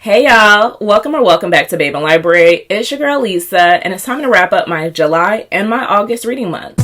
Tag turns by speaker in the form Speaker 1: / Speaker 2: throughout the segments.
Speaker 1: Hey y'all, welcome back to Babeinlibrary. It's your girl Lisa, and it's time to wrap up my July and my August reading month.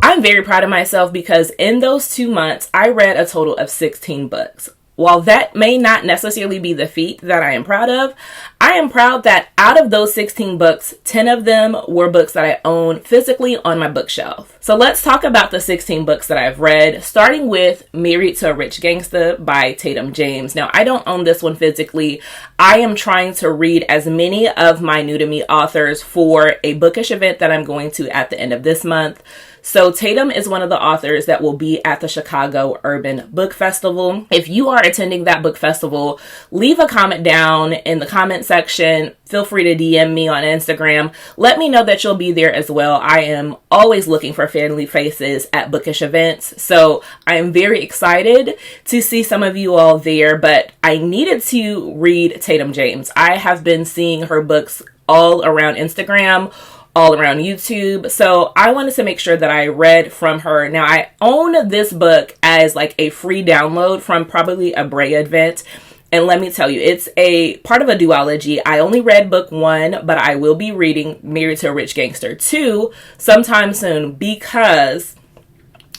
Speaker 1: I'm very proud of myself because in those 2 months, I read a total of 16 books. While that may not necessarily be the feat that I am proud of, I am proud that out of those 16 books, 10 of them were books that I own physically on my bookshelf. So let's talk about the 16 books that I've read, starting with Married to a Rich Gangster by Tatum James. Now, I don't own this one physically. I am trying to read as many of my new to me authors for a bookish event that I'm going to at the end of this month. So Tatum is one of the authors that will be at the Chicago Urban Book Festival. If you are attending that book festival, leave a comment down in the comment section. Feel free to DM me on Instagram. Let me know that you'll be there as well. I am always looking for friendly faces at bookish events. So I am very excited to see some of you all there, but I needed to read Tatum James. I have been seeing her books all around Instagram, all around YouTube. So I wanted to make sure that I read from her. Now I own this book as like a free download from probably a Brea event. And let me tell you, it's a part of a duology. I only read book 1, but I will be reading Married to a Rich Gangster 2 sometime soon because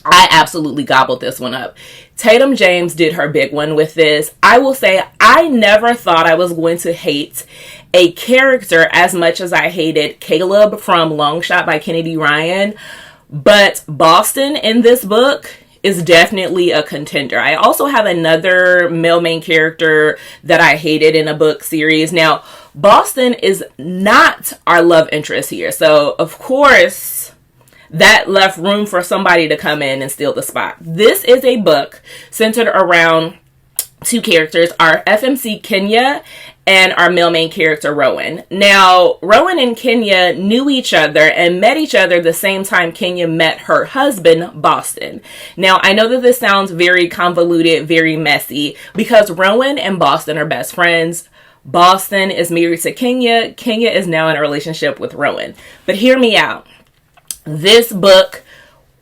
Speaker 1: I absolutely gobbled this one up. Tatum James did her big one with this. I will say I never thought I was going to hate a character as much as I hated Caleb from Long Shot by Kennedy Ryan. But Boston in this book is definitely a contender. I also have another male main character that I hated in a book series. Now, Boston is not our love interest here. So, of course, that left room for somebody to come in and steal the spot. This is a book centered around two characters, our FMC Kenya and our male main character Rowan. Now, Rowan and Kenya knew each other and met each other the same time Kenya met her husband, Boston. Now, I know that this sounds very convoluted, very messy, because Rowan and Boston are best friends. Boston is married to Kenya. Kenya is now in a relationship with Rowan. But hear me out. This book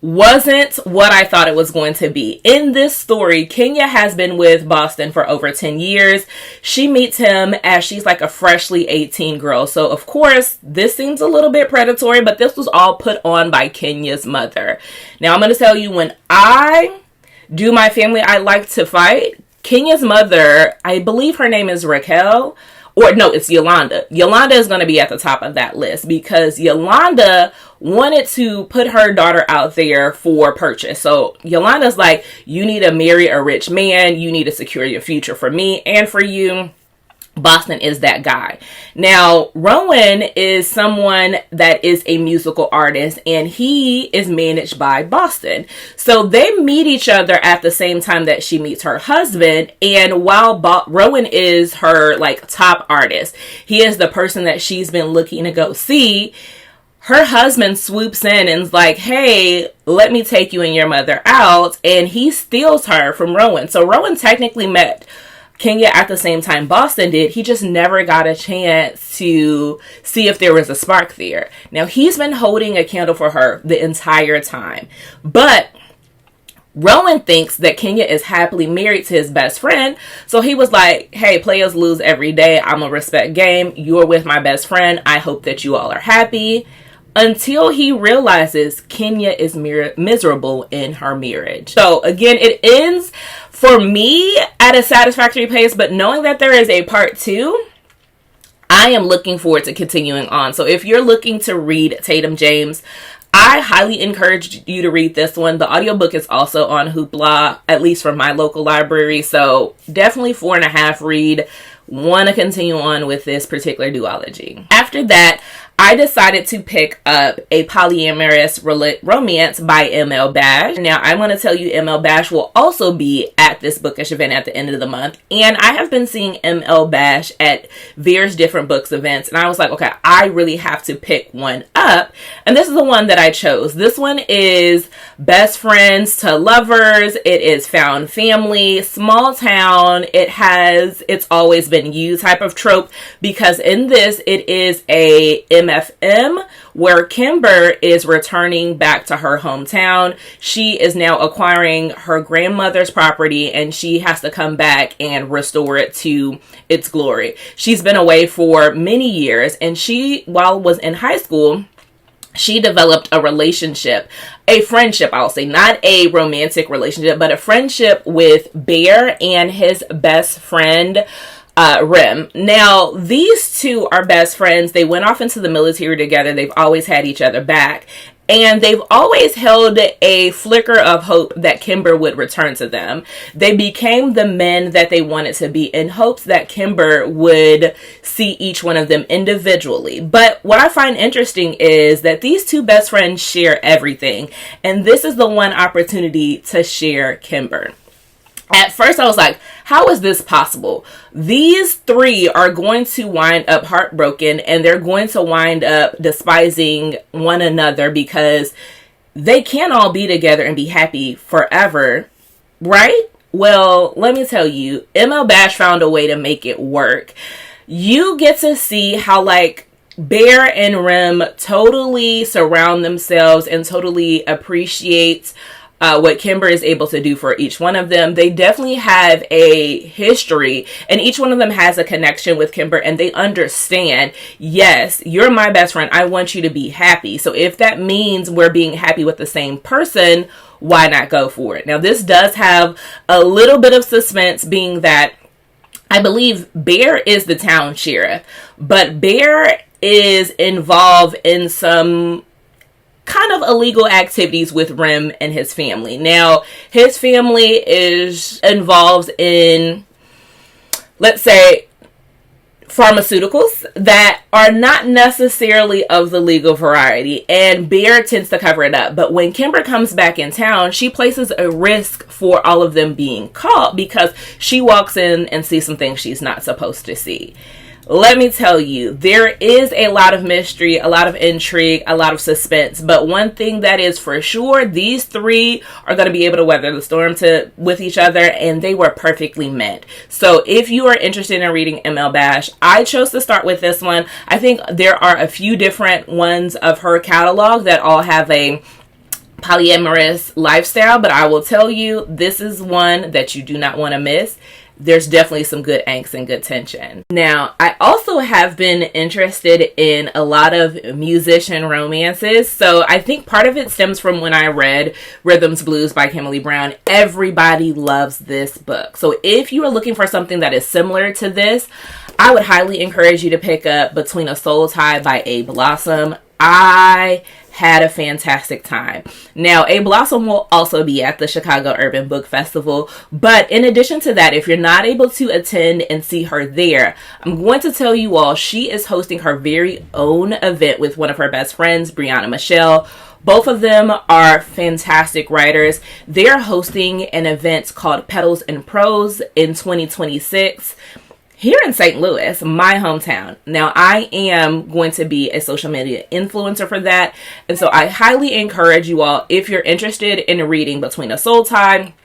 Speaker 1: wasn't what I thought it was going to be. In this story, Kenya has been with Boston for over 10 years. She meets him as she's like a freshly 18 girl. So of course, this seems a little bit predatory, but this was all put on by Kenya's mother. Now I'm going to tell you, when I do my family I like to fight, Kenya's mother, I believe her name is Raquel, or no, it's Yolanda. Yolanda is going to be at the top of that list because Yolanda wanted to put her daughter out there for purchase. So Yolanda's like, you need to marry a rich man. You need to secure your future for me and for you. Boston is that guy. Now, Rowan is someone that is a musical artist and he is managed by Boston. So they meet each other at the same time that she meets her husband. And while Rowan is her like top artist, he is the person that she's been looking to go see. Her husband swoops in and is like, hey, let me take you and your mother out. And he steals her from Rowan. So Rowan technically met Kenya at the same time Boston did. He just never got a chance to see if there was a spark there. Now, he's been holding a candle for her the entire time. But Rowan thinks that Kenya is happily married to his best friend. So he was like, hey, players lose every day. I'm a respect game. You're with my best friend. I hope that you all are happy. Until he realizes Kenya is miserable in her marriage. So again, it ends for me at a satisfactory pace, but knowing that there is a part 2, I am looking forward to continuing on. So if you're looking to read Tatum James, I highly encourage you to read this one. The audiobook is also on Hoopla, at least from my local library. So definitely 4.5 read. Want to continue on with this particular duology. After that, I decided to pick up a polyamorous romance by M.L. Bash. Now, I want to tell you, M.L. Bash will also be at this bookish event at the end of the month. And I have been seeing M.L. Bash at various different books events. And I was like, okay, I really have to pick one up. And this is the one that I chose. This one is best friends to lovers. It is found family, small town. It has It's Always Been You type of trope. Because in this, it is a MFM, where Kimber is returning back to her hometown. She is now acquiring her grandmother's property, and she has to come back and restore it to its glory. She's been away for many years, and she, while was in high school, she developed a relationship, a friendship, I'll say, not a romantic relationship, but a friendship with Bear and his best friend, Rem. Now, these two are best friends. They went off into the military together. They've always had each other back. And they've always held a flicker of hope that Kimber would return to them. They became the men that they wanted to be in hopes that Kimber would see each one of them individually. But what I find interesting is that these two best friends share everything. And this is the one opportunity to share Kimber. At first, I was like, how is this possible? These three are going to wind up heartbroken, and they're going to wind up despising one another because they can't all be together and be happy forever, right? Well, let me tell you, ML Bash found a way to make it work. You get to see how, like, Bear and Rem totally surround themselves and totally appreciate what Kimber is able to do for each one of them. They definitely have a history, and each one of them has a connection with Kimber, and they understand, yes, you're my best friend. I want you to be happy. So if that means we're being happy with the same person, why not go for it? Now, this does have a little bit of suspense, being that I believe Bear is the town sheriff, but Bear is involved in some kind of illegal activities with Rem and his family. Now, his family is involved in, let's say, pharmaceuticals that are not necessarily of the legal variety, and Bear tends to cover it up. But when Kimber comes back in town, she places a risk for all of them being caught because she walks in and sees some things she's not supposed to see. Let me tell you, there is a lot of mystery, a lot of intrigue, a lot of suspense. But one thing that is for sure, these three are going to be able to weather the storm with each other, and they were perfectly meant. So if you are interested in reading ML Bash, I chose to start with this one. I think there are a few different ones of her catalog that all have a polyamorous lifestyle, but I will tell you, this is one that you do not want to miss. There's definitely some good angst and good tension. Now, I also have been interested in a lot of musician romances. So I think part of it stems from when I read Rhythms Blues by Kimberly Brown. Everybody loves this book. So if you are looking for something that is similar to this, I would highly encourage you to pick up Between a Soul Tie by A. Blossom. I had a fantastic time. Now, A. Blossom will also be at the Chicago Urban Book Festival, but in addition to that, if you're not able to attend and see her there, I'm going to tell you all, she is hosting her very own event with one of her best friends, Brianna Michelle. Both of them are fantastic writers. They're hosting an event called Petals and Prose in 2026. Here in St. Louis, my hometown. Now, I am going to be a social media influencer for that. And so I highly encourage you all, if you're interested in reading Between a Soul Tie,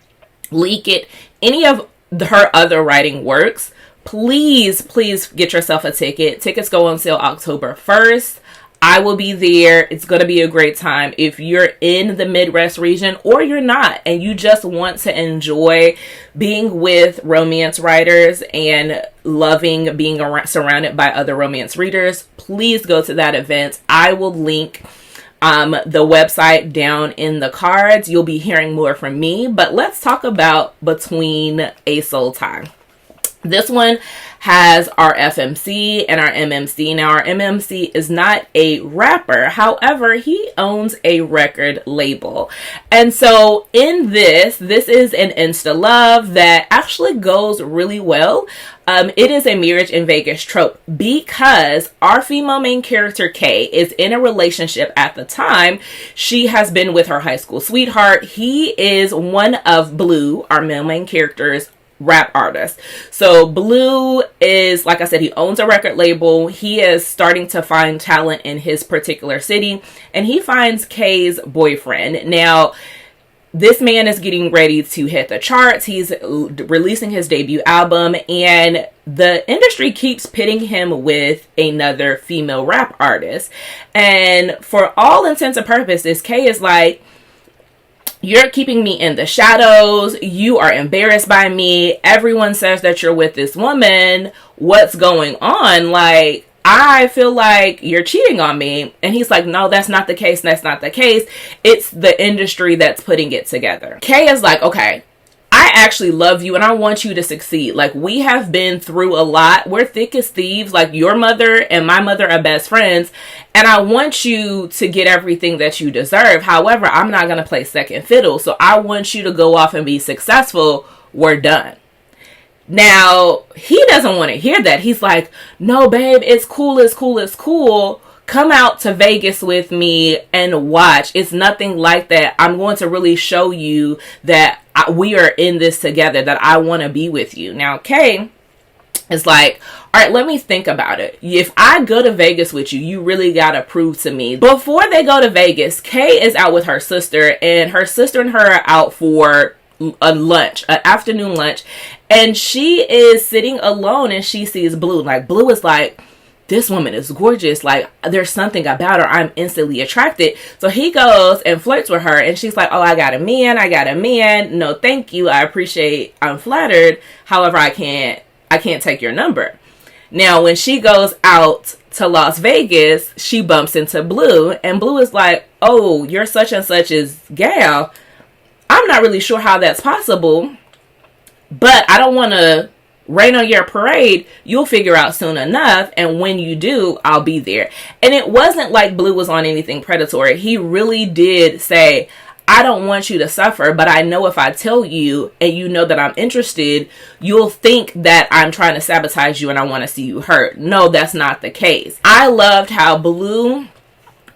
Speaker 1: Leak It, any of her other writing works, please get yourself a ticket. Tickets go on sale October 1st. I will be there. It's going to be a great time. If you're in the Midwest region or you're not and you just want to enjoy being with romance writers and loving being surrounded by other romance readers, please go to that event. I will link the website down in the cards. You'll be hearing more from me, but let's talk about Between a Soul Tie. This one has our FMC and our MMC. Now, our MMC is not a rapper. However, he owns a record label. And so in this is an Insta love that actually goes really well. It is a marriage in Vegas trope because our female main character, Kay, is in a relationship at the time. She has been with her high school sweetheart. He is one of Blue, our male main character's rap artist. So Blue is, like I said, he owns a record label. He is starting to find talent in his particular city, and he finds Kay's boyfriend. Now, this man is getting ready to hit the charts. He's releasing his debut album, and the industry keeps pitting him with another female rap artist. And for all intents and purposes, Kay is like, you're keeping me in the shadows. You are embarrassed by me. Everyone says that you're with this woman. What's going on? Like, I feel like you're cheating on me. And he's like, no, that's not the case. That's not the case. It's the industry that's putting it together. Kay is like, okay, I actually love you and I want you to succeed. Like, we have been through a lot. We're thick as thieves. Like, your mother and my mother are best friends. And I want you to get everything that you deserve. However, I'm not going to play second fiddle. So I want you to go off and be successful. We're done. Now, he doesn't want to hear that. He's like, no, babe, it's cool, it's cool, it's cool. Come out to Vegas with me and watch. It's nothing like that. I'm going to really show you that we are in this together, that I want to be with you. Now, Kay is like, all right, let me think about it. If I go to Vegas with you, you really got to prove to me. Before they go to Vegas, Kay is out with her sister, and her sister and her are out for a lunch, an afternoon lunch, and she is sitting alone and she sees Blue. Like, Blue is like, this woman is gorgeous. Like, there's something about her. I'm instantly attracted. So he goes and flirts with her, and she's like, oh, I got a man. No, thank you. I'm flattered. However, I can't take your number. Now, when she goes out to Las Vegas, she bumps into Blue, and Blue is like, oh, you're such and such's gal. I'm not really sure how that's possible, but I don't want to rain on your parade. You'll figure out soon enough, and when you do, I'll be there. And it wasn't like Blue was on anything predatory. He really did say, I don't want you to suffer, but I know if I tell you and you know that I'm interested, you'll think that I'm trying to sabotage you and I want to see you hurt. No, that's not the case. I loved how Blue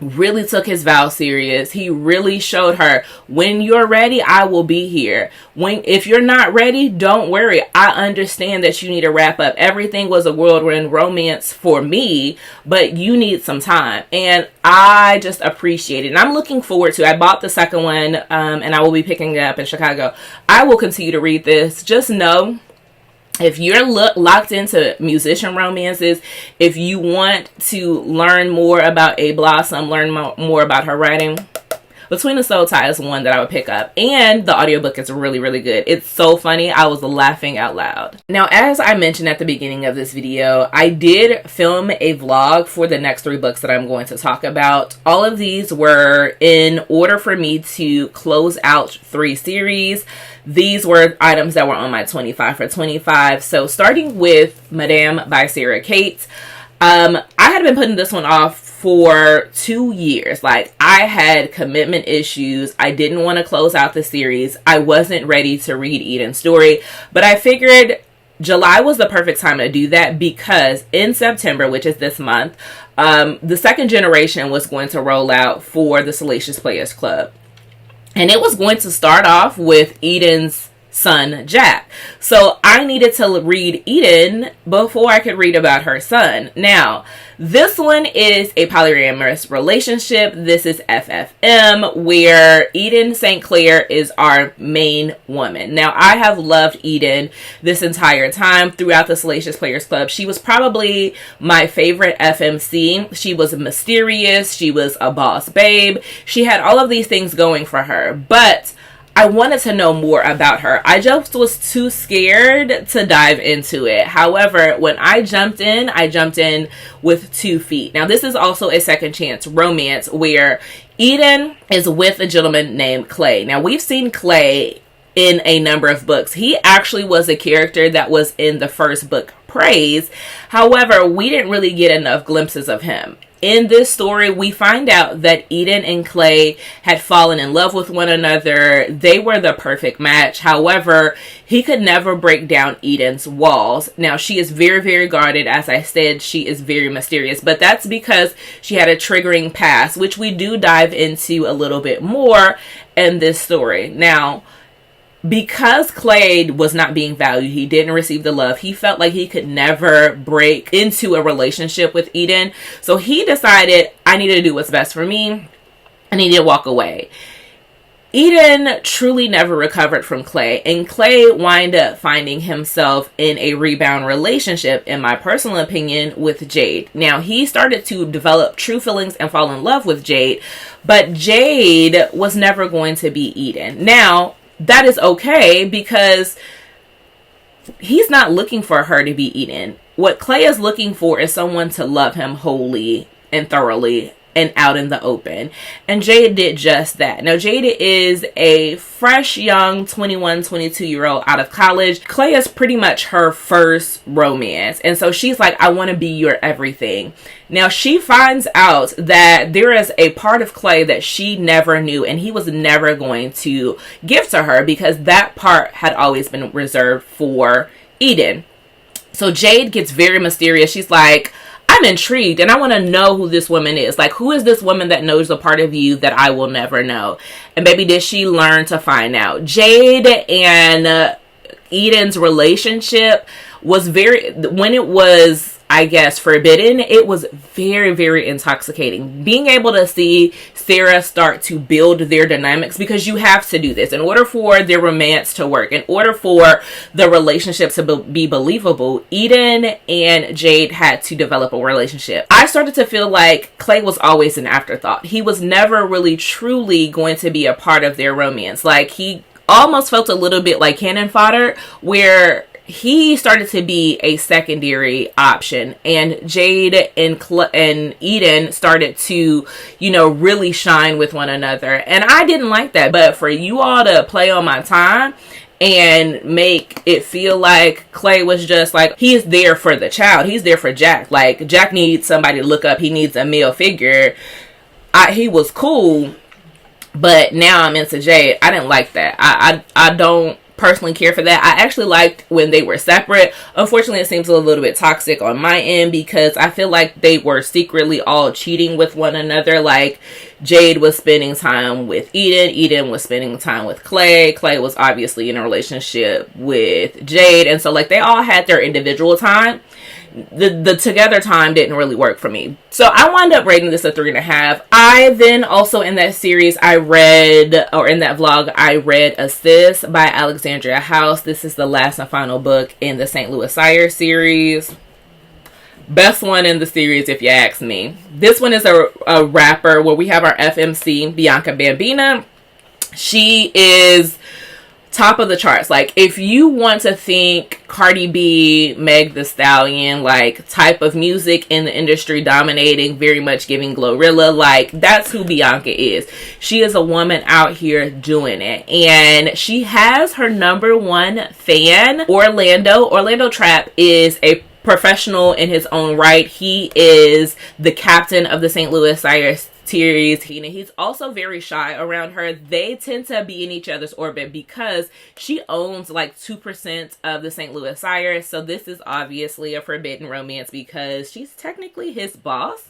Speaker 1: really took his vow serious. He really showed her, when you're ready, I will be here. If you're not ready, don't worry. I understand that you need to wrap up. Everything was a whirlwind romance for me, but you need some time. And I just appreciate it. And I'm looking forward to it. I bought the second one, and I will be picking it up in Chicago. I will continue to read this. Just know, if you're locked into musician romances, if you want to learn more about A Blossom, learn more about her writing, Between the Soul Tie is one that I would pick up. And the audiobook is really, really good. It's so funny. I was laughing out loud. Now, as I mentioned at the beginning of this video, I did film a vlog for the next 3 books that I'm going to talk about. All of these were in order for me to close out 3 series. These were items that were on my 25 for 25. So starting with Madame by Sarah Kate. I had been putting this one off for 2 years. Like, I had commitment issues. I didn't want to close out the series. I wasn't ready to read Eden's story, but I figured July was the perfect time to do that because in September, which is this month, the second generation was going to roll out for the Salacious Players Club. And it was going to start off with Eden's son, Jack. So I needed to read Eden before I could read about her son. Now, this one is a polyamorous relationship. This is FFM, where Eden St. Clair is our main woman. Now, I have loved Eden this entire time throughout the Salacious Players Club. She was probably my favorite FMC. She was mysterious. She was a boss babe. She had all of these things going for her, but I wanted to know more about her. I just was too scared to dive into it. However, when I jumped in with 2 feet. Now, this is also a second chance romance where Eden is with a gentleman named Clay. Now, we've seen Clay in a number of books. He actually was a character that was in the first book, Praise. However, we didn't really get enough glimpses of him. In this story, we find out that Eden and Clay had fallen in love with one another. They were the perfect match. However, he could never break down Eden's walls. Now, she is very, very guarded. As I said, she is very mysterious. But that's because she had a triggering past, which we do dive into a little bit more in this story. Now, because Clay was not being valued, he didn't receive the love, he felt like he could never break into a relationship with Eden. So he decided, I need to do what's best for me. I need to walk away. Eden truly never recovered from Clay, and Clay wind up finding himself in a rebound relationship, in my personal opinion, with Jade. Now, he started to develop true feelings and fall in love with Jade, but Jade was never going to be Eden. Now, that is okay because he's not looking for her to be Eden. What Clay is looking for is someone to love him wholly and thoroughly and out in the open. And Jade did just that. Now, Jade is a fresh, young 21, 22-year-old out of college. Clay is pretty much her first romance. And so she's like, I want to be your everything. Now, she finds out that there is a part of Clay that she never knew, and he was never going to give to her because that part had always been reserved for Eden. So Jade gets very mysterious. She's like, I'm intrigued and I want to know who this woman is. Like, who is this woman that knows a part of you that I will never know? And baby, did she learn to find out. Jade and Eden's relationship was when it was, I guess, forbidden, it was very, very intoxicating. Being able to see Sarah start to build their dynamics, because you have to do this in order for their romance to work, in order for the relationship to be believable. Eden and Jade had to develop a relationship. I started to feel like Clay was always an afterthought. He was never really truly going to be a part of their romance. Like, he almost felt a little bit like cannon fodder, where he started to be a secondary option, and Jade and Eden started to, really shine with one another. And I didn't like that. But for you all to play on my time and make it feel like Clay was just like, he is there for the child. He's there for Jack. Like, Jack needs somebody to look up. He needs a male figure. He was cool, but now I'm into Jade. I didn't like that. I don't personally care for that. I actually liked when they were separate. Unfortunately, it seems a little bit toxic on my end because I feel like they were secretly all cheating with one another. Like, Jade was spending time with Eden was spending time with Clay was obviously in a relationship with Jade, and so like they all had their individual time. The together time didn't really work for me. So I wound up rating this a 3.5. I then also in that series, in that vlog, I read Assist by Alexandria House. This is the last and final book in the St. Louis Sire series. Best one in the series, if you ask me. This one is a rapper where we have our FMC, Bianca Bambina. She is top of the charts. Like, if you want to think Cardi B, Meg Thee Stallion, like type of music in the industry, dominating, very much giving Glorilla, like that's who Bianca is. She is a woman out here doing it, and she has her number one fan, Orlando Trapp is a professional in his own right. He is the captain of the St. Louis Sire series. He's also very shy around her. They tend to be in each other's orbit because she owns like 2% of the St. Louis Sire. So this is obviously a forbidden romance because she's technically his boss.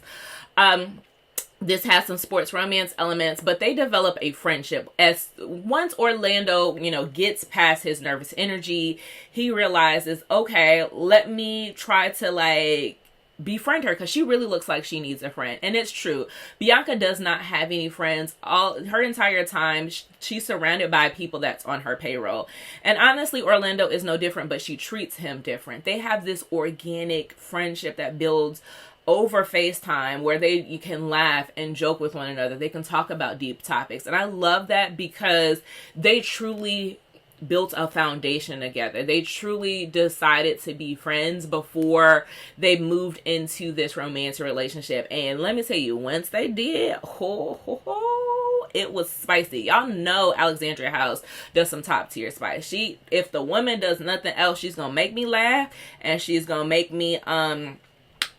Speaker 1: This has some sports romance elements, but they develop a friendship. As once Orlando, gets past his nervous energy, he realizes, okay, let me try to befriend her because she really looks like she needs a friend. And it's true. Bianca does not have any friends. Her entire time, she's surrounded by people that's on her payroll. And honestly, Orlando is no different, but she treats him different. They have this organic friendship that builds over FaceTime where you can laugh and joke with one another. They can talk about deep topics. And I love that because they truly built a foundation together. They truly decided to be friends before they moved into this romantic relationship. And let me tell you, once they did, it was spicy. Y'all know Alexandria House does some top tier spice. If the woman does nothing else, she's gonna make me laugh and she's gonna make me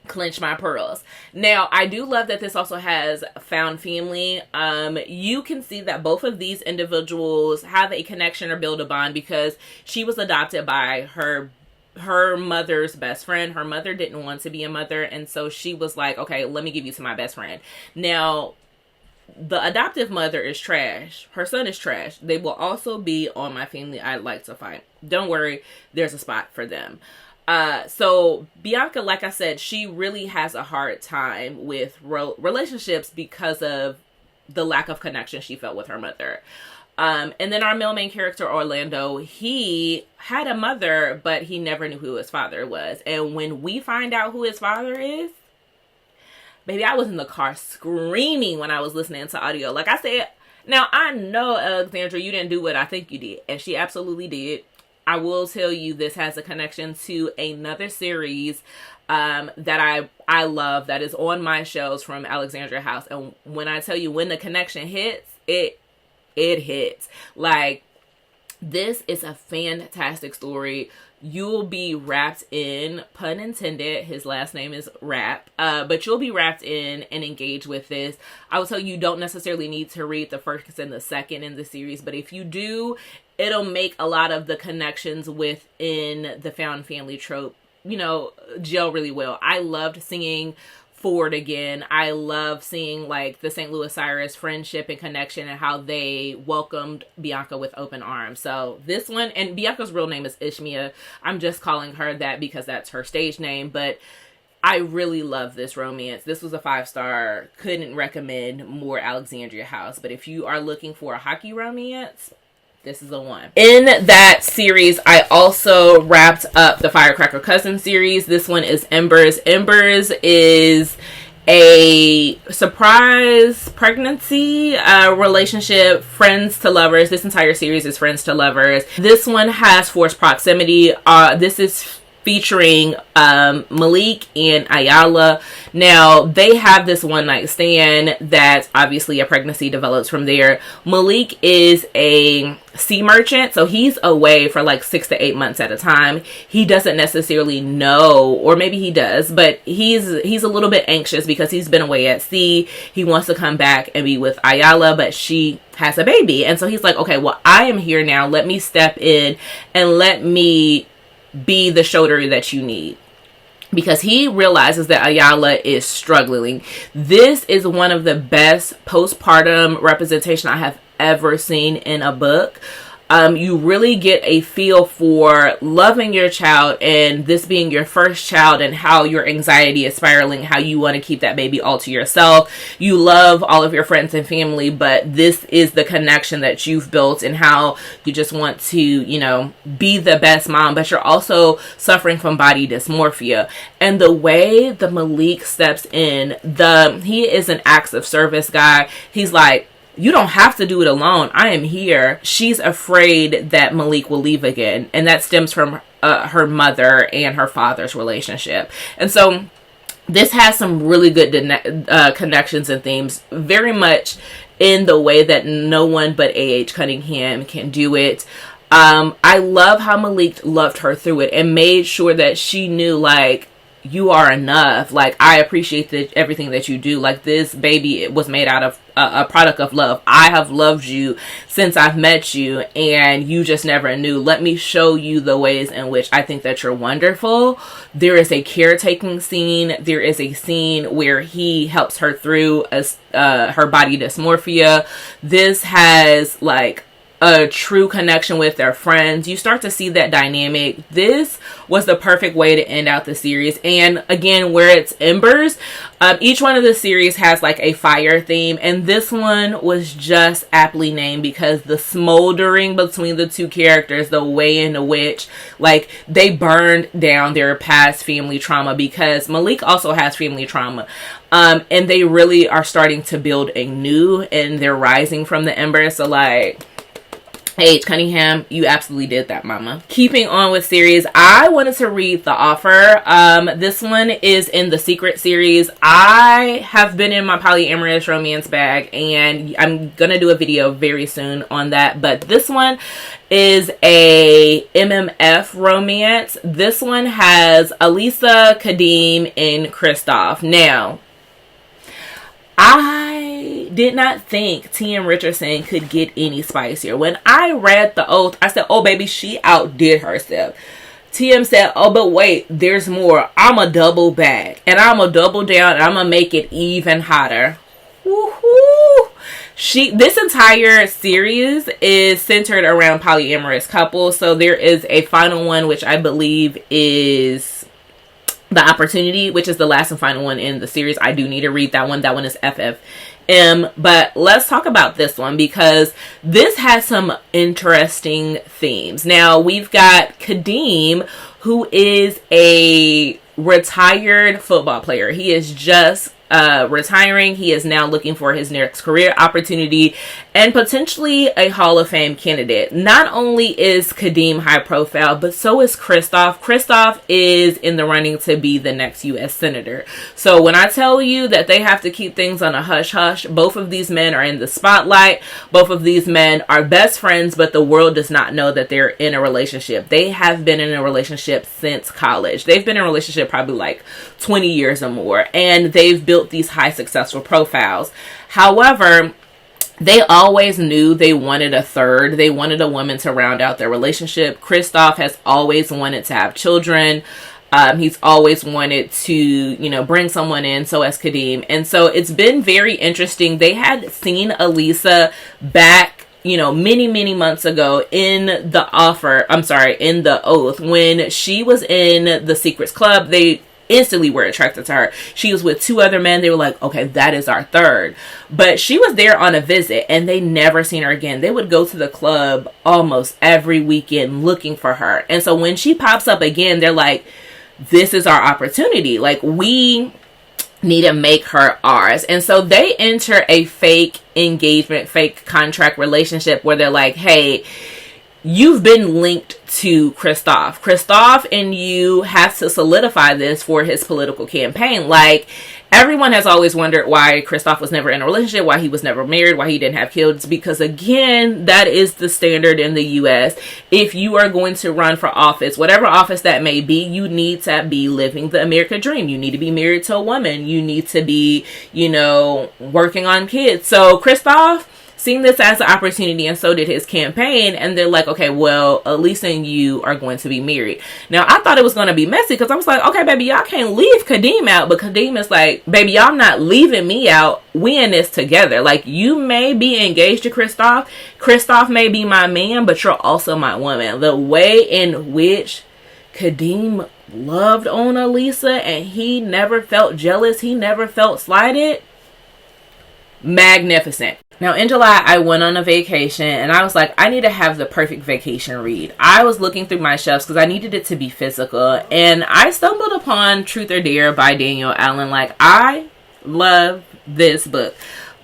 Speaker 1: clench my pearls. Now, I do love that this also has found family. You can see that both of these individuals have a connection or build a bond because she was adopted by her mother's best friend. Her mother didn't want to be a mother, and so she was like, okay, let me give you to my best friend. Now, the adoptive mother is trash. Her son is trash. They will also be on my family I'd like to find. Don't worry, there's a spot for them. So Bianca, like I said, she really has a hard time with relationships because of the lack of connection she felt with her mother. And then our male main character, Orlando, he had a mother, but he never knew who his father was. And when we find out who his father is, baby, I was in the car screaming when I was listening to audio. Like I said, now I know, Alexandra, you didn't do what I think you did. And she absolutely did. I will tell you this has a connection to another series that I love, that is on my shelves from Alexandria House. And when I tell you when the connection hits, it hits. Like, this is a fantastic story. You'll be wrapped in, pun intended, his last name is Rap, but you'll be wrapped in and engaged with this. I will tell you, you don't necessarily need to read the first and the second in the series, but if you do, it'll make a lot of the connections within the found family trope, gel really well. I loved seeing Ford again. I love seeing like the St. Louis Cyrus friendship and connection and how they welcomed Bianca with open arms. So this one, and Bianca's real name is Ishmia. I'm just calling her that because that's her stage name, but I really love this romance. This was a 5-star. Couldn't recommend more Alexandria House. But if you are looking for a hockey romance, this is the one. In that series, I also wrapped up the Firecracker Cousin series. This one is Embers. Embers is a surprise pregnancy relationship, friends to lovers. This entire series is friends to lovers. This one has forced proximity. This is featuring Malik and Ayala. Now, they have this one night stand that obviously a pregnancy develops from there. Malik is a sea merchant, so he's away for like 6 to 8 months at a time. He doesn't necessarily know, or maybe he does, but he's a little bit anxious because he's been away at sea. He wants to come back and be with Ayala, but she has a baby. And so he's like, okay, well, I am here now. Let me step in and let me be the shoulder that you need, because he realizes that Ayala is struggling. This is one of the best postpartum representation I have ever seen in a book. You really get a feel for loving your child and this being your first child and how your anxiety is spiraling, how you want to keep that baby all to yourself. You love all of your friends and family, but this is the connection that you've built and how you just want to, be the best mom, but you're also suffering from body dysmorphia. And the way the Malik steps in, he is an acts of service guy. He's like, you don't have to do it alone. I am here. She's afraid that Malik will leave again. And that stems from her mother and her father's relationship. And so this has some really good connections and themes, very much in the way that no one but A.H. Cunningham can do it. I love how Malik loved her through it and made sure that she knew, like, you are enough. Like, I appreciate everything that you do. Like, this baby was made out of a product of love. I have loved you since I've met you, and you just never knew. Let me show you the ways in which I think that you're wonderful. There is a caretaking scene. There is a scene where he helps her through her body dysmorphia. This has, like, a true connection with their friends. You start to see that dynamic. This was the perfect way to end out the series. And again, where it's Embers, each one of the series has like a fire theme, and this one was just aptly named because the smoldering between the two characters, the way in which like they burned down their past family trauma, because Malik also has family trauma. And they really are starting to build a new, and they're rising from the embers. So like, H. Cunningham, you absolutely did that, mama. Keeping on with series, I wanted to read The Offer. This one is in the Secret series. I have been in my polyamorous romance bag, and I'm gonna do a video very soon on that. But this one is a MMF romance. This one has Elisa, Kadeem, and Kristoff. Now, I did not think T.M. Richardson could get any spicier. When I read The Oath, I said, oh, baby, she outdid herself. T.M. said, oh, but wait, there's more. I'm a double back, and I'm a double down, and I'm going to make it even hotter. Woohoo! This entire series is centered around polyamorous couples. So there is a final one, which I believe is The Opportunity, which is the last and final one in the series. I do need to read that one. That one is FF But let's talk about this one because this has some interesting themes. Now, we've got Kadeem, who is a retired football player. He is just retiring. He is now looking for his next career opportunity and potentially a Hall of Fame candidate. Not only is Kadeem high profile, but so is Kristoff. Kristoff is in the running to be the next U.S. Senator. So when I tell you that they have to keep things on a hush-hush, both of these men are in the spotlight. Both of these men are best friends, but the world does not know that they're in a relationship. They have been in a relationship since college. They've been in a relationship probably like 20 years or more, and they've built these high successful profiles. However, they always knew they wanted a third. They wanted a woman to round out their relationship. Kristoff has always wanted to have children. He's always wanted to, bring someone in, so has Kadeem. And so it's been very interesting. They had seen Elisa back, many, many months ago in the oath, when she was in the Secrets Club. They instantly were attracted to her. She was with 2 other men. They were like, okay, that is our third. But she was there on a visit and they never seen her again. They would go to the club almost every weekend looking for her. And so when she pops up again, they're like, this is our opportunity. Like, we need to make her ours. And so they enter a fake engagement, fake contract relationship where they're like, hey, you've been linked to Kristoff. Kristoff and you have to solidify this for his political campaign. Like, everyone has always wondered why Kristoff was never in a relationship, why he was never married, why he didn't have kids. Because again, that is the standard in the U.S. If you are going to run for office, whatever office that may be, you need to be living the American dream. You need to be married to a woman. You need to be, working on kids. So Kristoff seen this as an opportunity, and so did his campaign. And they're like, okay, well, Elisa and you are going to be married. Now, I thought it was going to be messy because I was like, okay, baby, y'all can't leave Kadeem out. But Kadeem is like, baby, y'all not leaving me out. We in this together. Like, you may be engaged to Kristoff. Kristoff may be my man, but you're also my woman. The way in which Kadeem loved on Elisa and he never felt jealous, he never felt slighted, magnificent. Now, in July, I went on a vacation and I was like, I need to have the perfect vacation read. I was looking through my shelves because I needed it to be physical, and I stumbled upon Truth or Dare by Daniel Allen. Like, I love this book.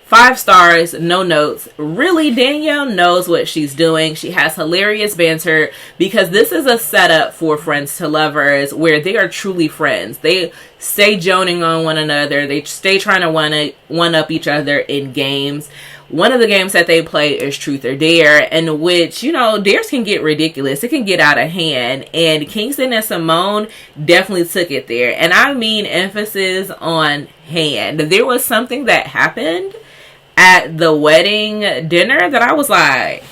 Speaker 1: 5 stars, no notes. Really, Danielle knows what she's doing. She has hilarious banter because this is a setup for friends to lovers where they are truly friends. They stay joning on one another. They stay trying to one up each other in games. One of the games that they play is Truth or Dare, in which, dares can get ridiculous. It can get out of hand. And Kingston and Simone definitely took it there. And I mean emphasis on hand. There was something that happened at the wedding dinner that I was like,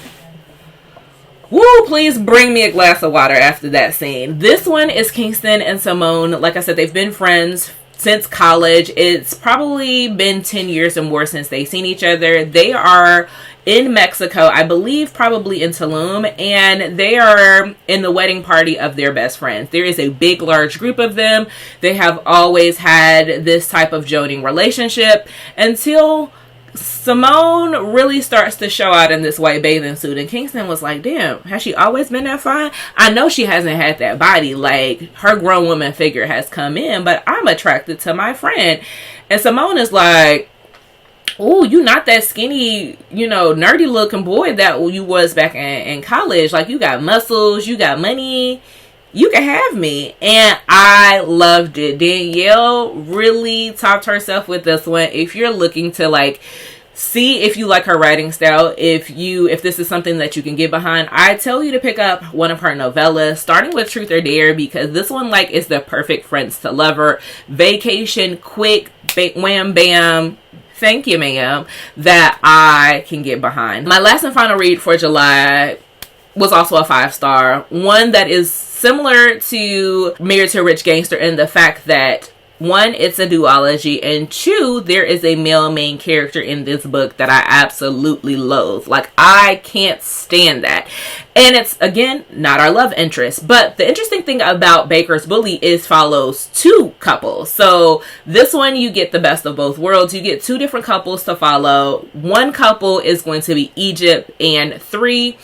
Speaker 1: woo, please bring me a glass of water after that scene. This one is Kingston and Simone. Like I said, they've been friends since college. It's probably been 10 years or more since they've seen each other. They are in Mexico, I believe probably in Tulum, and they are in the wedding party of their best friends. There is a big, large group of them. They have always had this type of joning relationship until Simone really starts to show out in this white bathing suit, and Kingston was like, damn, has she always been that fine? I know she hasn't had that body. Like, her grown woman figure has come in, but I'm attracted to my friend. And Simone is like, ooh, you not that skinny, nerdy looking boy that you was back in college. Like, you got muscles, you got money, you can have me. And I loved it. Danielle really topped herself with this one. If you're looking to see if you like her writing style, if this is something that you can get behind, I tell you to pick up one of her novellas, starting with Truth or Dare, because this one is the perfect friends to lover vacation, quick, wham bam, thank you ma'am, that I can get behind. My last and final read for July was also a 5-star, one that is similar to Married to a Rich Gangster in the fact that one, it's a duology, and two, there is a male main character in this book that I absolutely loathe. Like, I can't stand that. And it's, again, not our love interest. But the interesting thing about Baker's Bully is follows two couples. So this one, you get the best of both worlds. You get two different couples to follow. One couple is going to be Egypt and 3.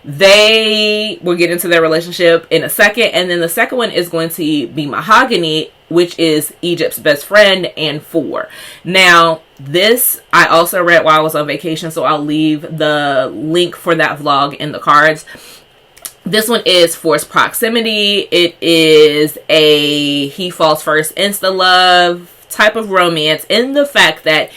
Speaker 1: They will get into their relationship in a second. And then the second one is going to be Mahogany, which is Egypt's best friend, and 4. Now, this I also read while I was on vacation, so I'll leave the link for that vlog in the cards. This one is Forced Proximity. It is a he falls first insta love type of romance, in the fact that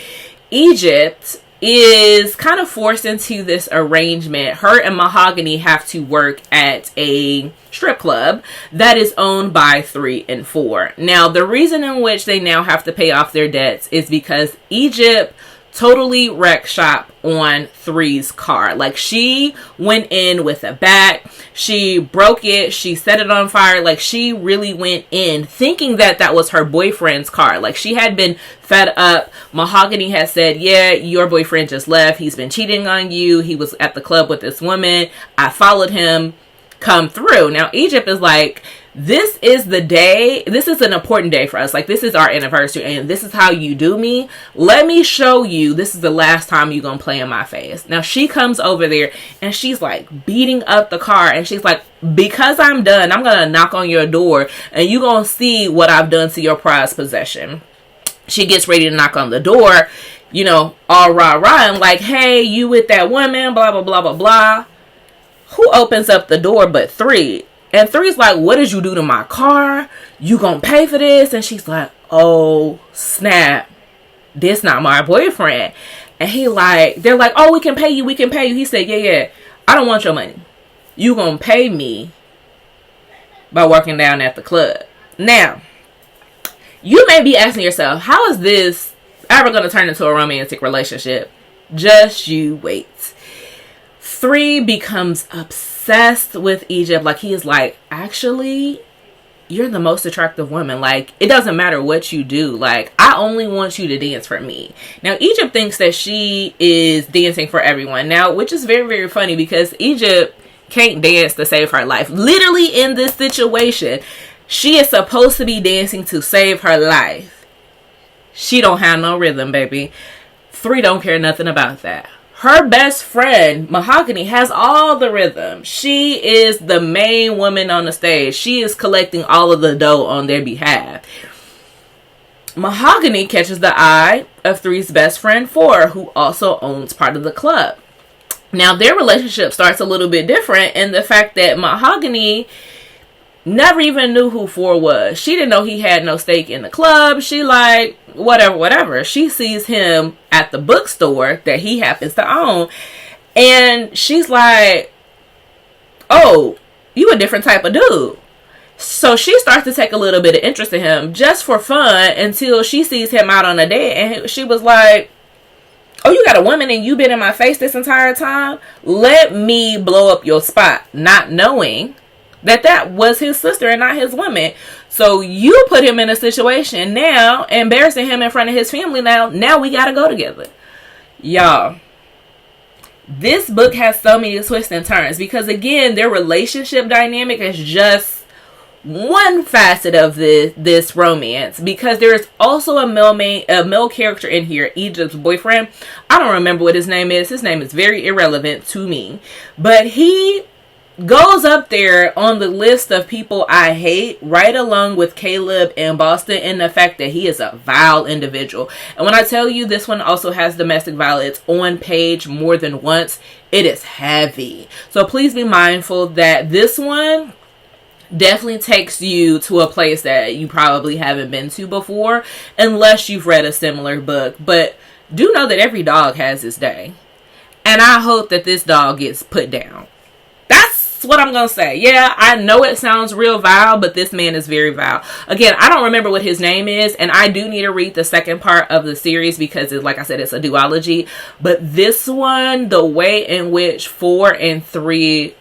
Speaker 1: Egypt is kind of forced into this arrangement. Her and Mahogany have to work at a strip club that is owned by 3 and 4. Now, the reason in which they now have to pay off their debts is because Egypt totally wrecked shop on 3's car. Like, she went in with a bat, she broke it, she set it on fire. Like, she really went in thinking that that was her boyfriend's car. Like, she had been fed up. Mahogany had said, yeah, your boyfriend just left, he's been cheating on you, he was at the club with this woman, I followed him, come through. Now, Egypt is like, this is the day, this is an important day for us. Like, this is our anniversary, and this is how you do me. Let me show you, this is the last time you're gonna play in my face. Now, she comes over there, and she's like beating up the car, and she's like, because I'm done, I'm gonna knock on your door, and you gonna see what I've done to your prized possession. She gets ready to knock on the door, you know, all rah-rah, and like, hey, you with that woman, blah, blah, blah, blah, blah. Who opens up the door but 3? And 3's like, what did you do to my car? You gonna pay for this? And she's like, oh, snap. This not my boyfriend. And they're like, oh, we can pay you. He said, yeah. I don't want your money. You gonna pay me by working down at the club. Now, you may be asking yourself, how is this ever gonna turn into a romantic relationship? Just you wait. 3 becomes obsessed with Egypt. Like, he is like, actually, you're the most attractive woman. Like, it doesn't matter what you do. Like, I only want you to dance for me. Now, Egypt thinks that she is dancing for everyone now, which is very, very funny because Egypt can't dance to save her life. Literally, in this situation, she is supposed to be dancing to save her life. She don't have no rhythm, baby. 3 don't care nothing about that. Her best friend, Mahogany, has all the rhythm. She is the main woman on the stage. She is collecting all of the dough on their behalf. Mahogany catches the eye of 3's best friend, 4, who also owns part of the club. Now, their relationship starts a little bit different in the fact that Mahogany never even knew who 4 was. She didn't know he had no stake in the club. She like, whatever. She sees him at the bookstore that he happens to own. And she's like, oh, you a different type of dude. So she starts to take a little bit of interest in him just for fun until she sees him out on a date. And she was like, oh, you got a woman and you been in my face this entire time? Let me blow up your spot. Not knowing that was his sister and not his woman. So you put him in a situation now, embarrassing him in front of his family. Now we gotta go together. Y'all, this book has so many twists and turns because, again, their relationship dynamic is just one facet of this romance, because there is also a male character in here, Egypt's boyfriend. I don't remember what his name is. His name is very irrelevant to me, but he goes up there on the list of people I hate, right along with Caleb and Boston, in the fact that he is a vile individual. And when I tell you this one also has domestic violence on page more than once, it is heavy. So please be mindful that this one definitely takes you to a place that you probably haven't been to before, unless you've read a similar book. But do know that every dog has his day, and I hope that this dog gets put down. That's what I'm gonna say. Yeah, I know it sounds real vile, but this man is very vile. Again, I don't remember what his name is, and I do need to read the second part of the series because, like I said, it's a duology. But this one, the way in which 4 and 3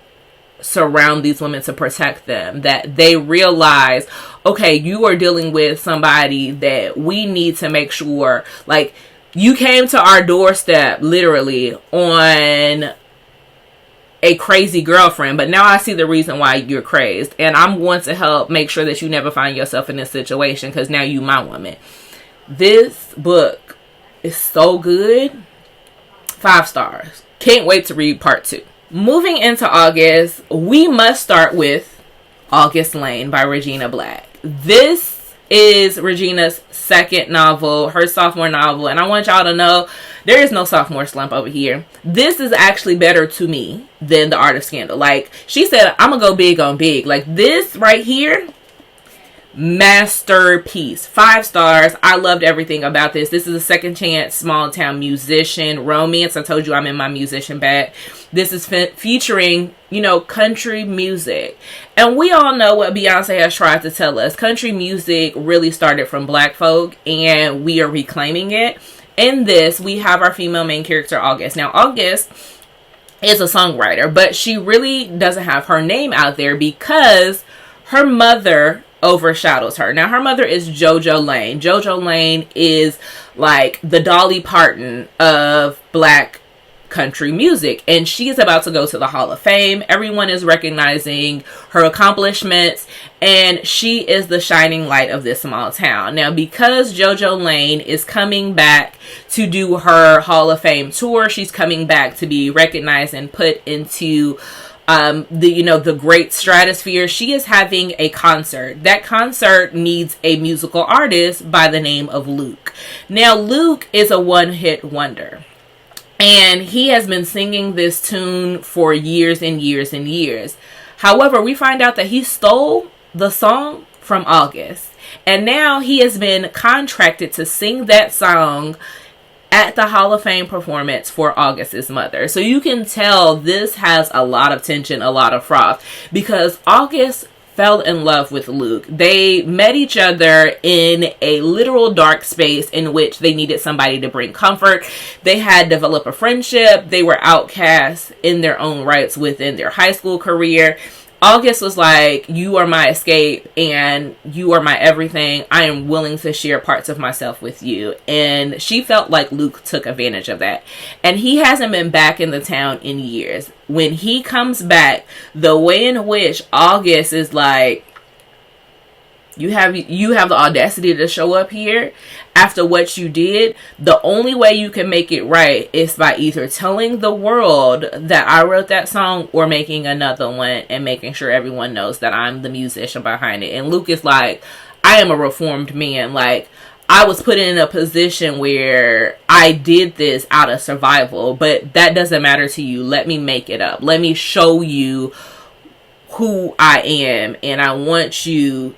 Speaker 1: surround these women to protect them, that they realize, okay, you are dealing with somebody that we need to make sure, like, you came to our doorstep literally on a crazy girlfriend, but now I see the reason why you're crazed, and I'm going to help make sure that you never find yourself in this situation, because now you my woman. This book is so good. 5 stars. Can't wait to read part 2. Moving into August, we must start with August Lane by Regina Black. This is Regina's second novel, her sophomore novel, and I want y'all to know there is no sophomore slump over here. This is actually better to me than The Art of Scandal. Like, she said, I'm gonna go big on big. Like, this right here, masterpiece. 5 stars. I loved everything about this. This is a second chance small town musician romance. I told you I'm in my musician bag. This is featuring, you know, country music, and we all know what Beyonce has tried to tell us. Country music really started from black folk, and we are reclaiming it. In this, we have our female main character, August. Now, August is a songwriter, but she really doesn't have her name out there because her mother overshadows her. Now, her mother is JoJo Lane. JoJo Lane is like the Dolly Parton of black country music, and she's about to go to the Hall of Fame. Everyone is recognizing her accomplishments, and she is the shining light of this small town. Now, because JoJo Lane is coming back to do her Hall of Fame tour, she's coming back to be recognized and put into the great stratosphere. She is having a concert. That concert needs a musical artist by the name of Luke. Now, Luke is a one-hit wonder, and he has been singing this tune for years and years and years. However, we find out that he stole the song from August, and now he has been contracted to sing that song at the Hall of Fame performance for August's mother. So you can tell this has a lot of tension, a lot of froth, because August fell in love with Luke. They met each other in a literal dark space in which they needed somebody to bring comfort. They had developed a friendship. They were outcasts in their own rights within their high school career. August was like, you are my escape and you are my everything. I am willing to share parts of myself with you. And she felt like Luke took advantage of that. And he hasn't been back in the town in years. When he comes back, the way in which August is like, you have the audacity to show up here after what you did. The only way you can make it right is by either telling the world that I wrote that song or making another one and making sure everyone knows that I'm the musician behind it. And Luke is like, I am a reformed man. Like, I was put in a position where I did this out of survival, but that doesn't matter to you. Let me make it up. Let me show you who I am, and I want to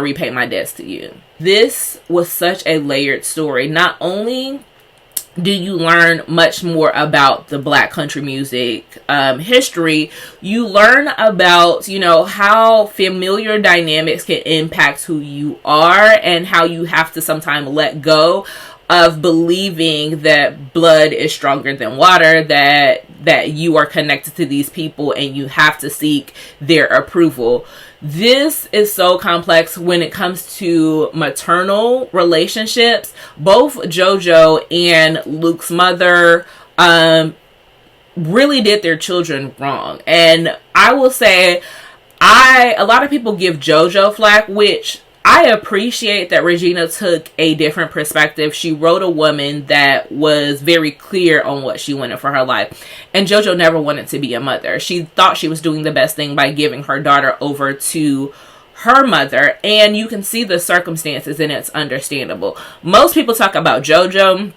Speaker 1: repay my debts to you. This was such a layered story. Not only do you learn much more about the black country music history, you learn about, how familiar dynamics can impact who you are and how you have to sometimes let go of believing that blood is stronger than water, that you are connected to these people and you have to seek their approval. This is so complex when it comes to maternal relationships. Both JoJo and Luke's mother really did their children wrong. And I will say, a lot of people give JoJo flack, which I appreciate that Regina took a different perspective. She wrote a woman that was very clear on what she wanted for her life. And JoJo never wanted to be a mother. She thought she was doing the best thing by giving her daughter over to her mother. And you can see the circumstances, and it's understandable. Most people talk about JoJo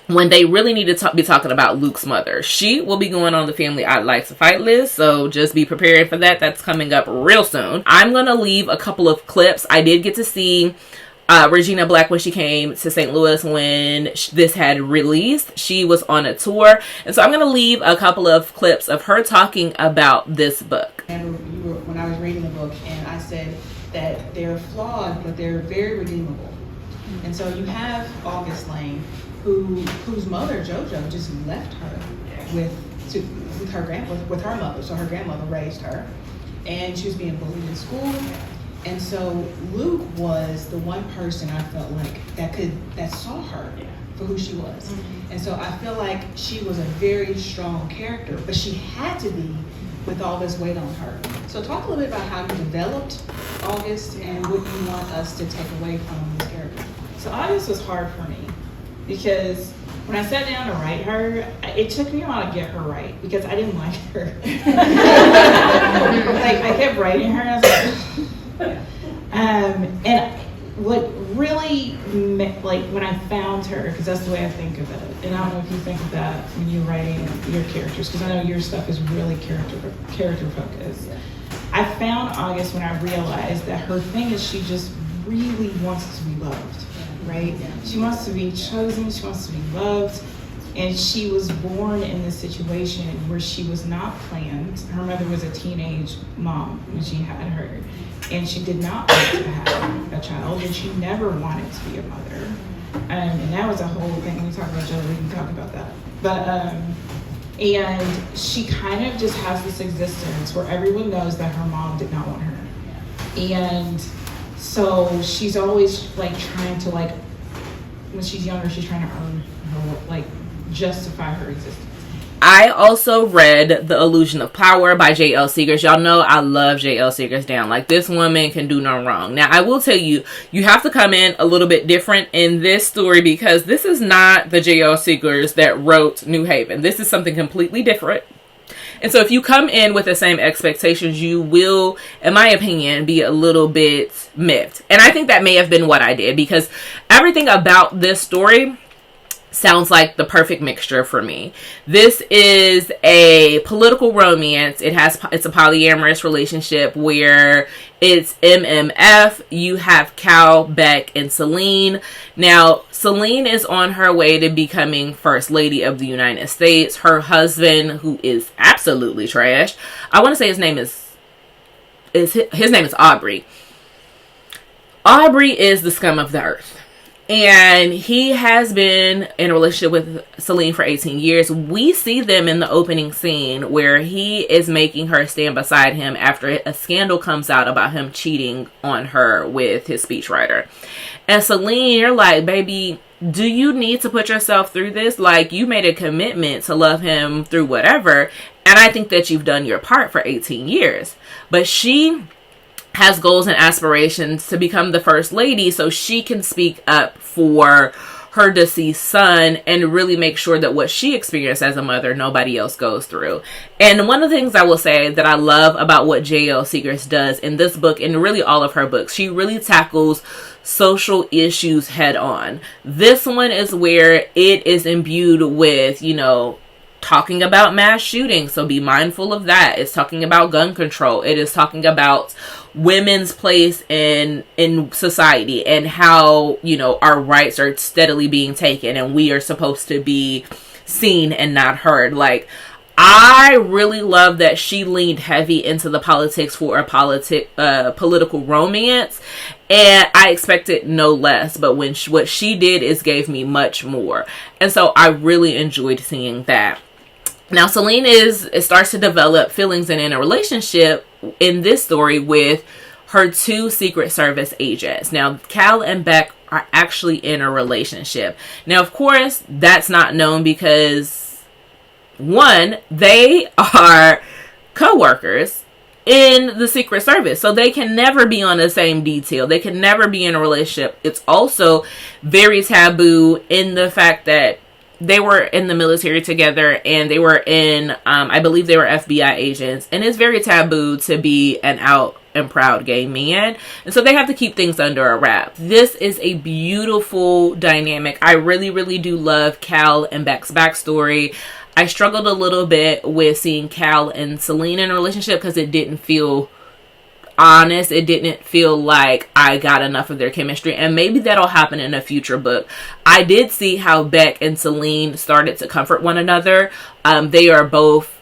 Speaker 1: when they really need to be talking about Luke's mother. She will be going on the Family I'd Like to Fight list, so just be prepared for that. That's coming up real soon. I'm going to leave a couple of clips. I did get to see Regina Black when she came to St. Louis when this had released. She was on a tour, and so I'm going to leave a couple of clips of her talking about this book.
Speaker 2: When I was reading the book, and I said that they're flawed, but they're very redeemable. And so you have August Lane, whose mother, JoJo, just left her with with her mother. So her grandmother raised her, and she was being bullied in school. And so Luke was the one person I felt like that saw her for who she was. Mm-hmm. And so I feel like she was a very strong character, but she had to be with all this weight on her. So talk a little bit about how you developed August and what you want us to take away from this character.
Speaker 3: So August was hard for me because when I sat down to write her, it took me a while to get her right because I didn't like her. Like I kept writing her and I was like, and what really, like when I found her, because that's the way I think of it, and I don't know if you think of that when you're writing your characters, because I know your stuff is really character focused. Yeah. I found August when I realized that her thing is she just really wants to be loved, right? Yeah. She wants to be chosen, she wants to be loved, and she was born in this situation where she was not planned. Her mother was a teenage mom when she had her, and she did not want to have a child, and she never wanted to be a mother. And that was a whole thing. When we talk about Joe, we can talk about that. But and she kind of just has this existence where everyone knows that her mom did not want her, and so she's always like trying to, like, when she's younger, she's trying to earn her, like, justify her existence.
Speaker 1: I also read The Illusion of Power by J.L. Seegers. Y'all know I love J.L. Seegers down. Like, this woman can do no wrong. Now, I will tell you, you have to come in a little bit different in this story because this is not the J.L. Seegers that wrote New Haven. This is something completely different. And so if you come in with the same expectations, you will, in my opinion, be a little bit miffed. And I think that may have been what I did because everything about this story sounds like the perfect mixture for me. This is a political romance. It's a polyamorous relationship where it's MMF. You have Cal, Beck, and Celine. Now, Celine is on her way to becoming First Lady of the United States. Her husband, who is absolutely trash, I want to say his name is Aubrey. Aubrey is the scum of the earth. And he has been in a relationship with Celine for 18 years. We see them in the opening scene where he is making her stand beside him after a scandal comes out about him cheating on her with his speechwriter. And Celine, you're like, baby, do you need to put yourself through this? Like, you made a commitment to love him through whatever. And I think that you've done your part for 18 years. But she has goals and aspirations to become the First Lady so she can speak up for her deceased son and really make sure that what she experienced as a mother, nobody else goes through. And one of the things I will say that I love about what J.L. Seegers does in this book and really all of her books, she really tackles social issues head on. This one is where it is imbued with, talking about mass shootings, so be mindful of that. It's talking about gun control. It is talking about women's place in society and how, our rights are steadily being taken and we are supposed to be seen and not heard. Like, I really love that she leaned heavy into the politics for a political romance, and I expected no less, but what she did is gave me much more. And so I really enjoyed seeing that. Now, Celine starts to develop feelings and in a relationship in this story with her two Secret Service agents. Now, Cal and Beck are actually in a relationship. Now, of course, that's not known because, one, they are co-workers in the Secret Service. So they can never be on the same detail. They can never be in a relationship. It's also very taboo in the fact that they were in the military together and they were in, I believe they were FBI agents. And it's very taboo to be an out and proud gay man. And so they have to keep things under a wrap. This is a beautiful dynamic. I really, really do love Cal and Beck's backstory. I struggled a little bit with seeing Cal and Celine in a relationship because it didn't feel honest. It didn't feel like I got enough of their chemistry, and maybe that'll happen in a future book. I did see how Beck and Celine started to comfort one another. They are both,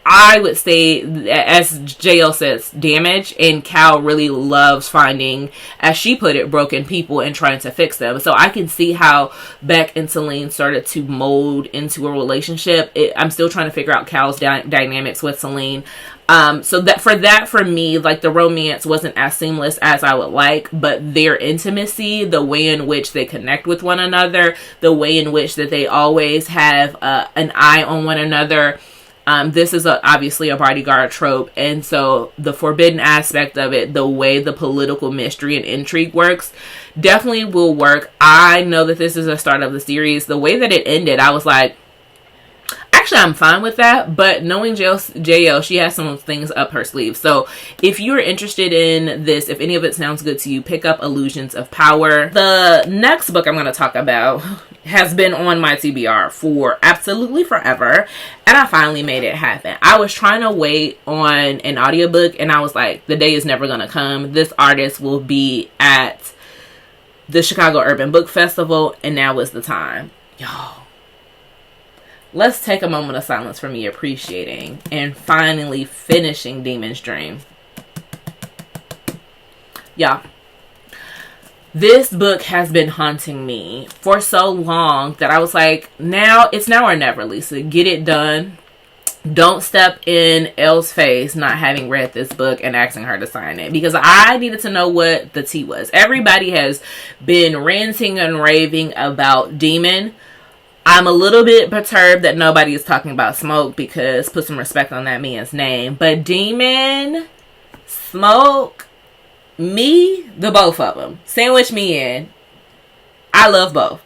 Speaker 1: I would say, as JL says, damage, and Cal really loves finding, as she put it, broken people and trying to fix them. So I can see how Beck and Celine started to mold into a relationship. I'm still trying to figure out Cal's dynamics with Celine. So for me, like, the romance wasn't as seamless as I would like, but their intimacy, the way in which they connect with one another, the way in which that they always have an eye on one another. This is obviously a bodyguard trope, and so the forbidden aspect of it, the way the political mystery and intrigue works, definitely will work. I know that this is the start of the series. The way that it ended, I was like, actually, I'm fine with that, but knowing JL, she has some things up her sleeve. So if you're interested in this, if any of it sounds good to you, pick up Illusions of Power. The next book I'm going to talk about has been on my TBR for absolutely forever, and I finally made it happen. I was trying to wait on an audiobook, and I was like, the day is never going to come. This artist will be at the Chicago Urban Book Festival, and now is the time. Y'all, let's take a moment of silence for me appreciating and finally finishing Demon's Dream. Yeah. This book has been haunting me for so long that I was like, it's now or never, Lisa. Get it done. Don't step in Elle's face not having read this book and asking her to sign it, because I needed to know what the tea was. Everybody has been ranting and raving about Demon. I'm a little bit perturbed that nobody is talking about Smoke, because put some respect on that man's name. But Demon, Smoke, me, the both of them. Sandwich me in. I love both.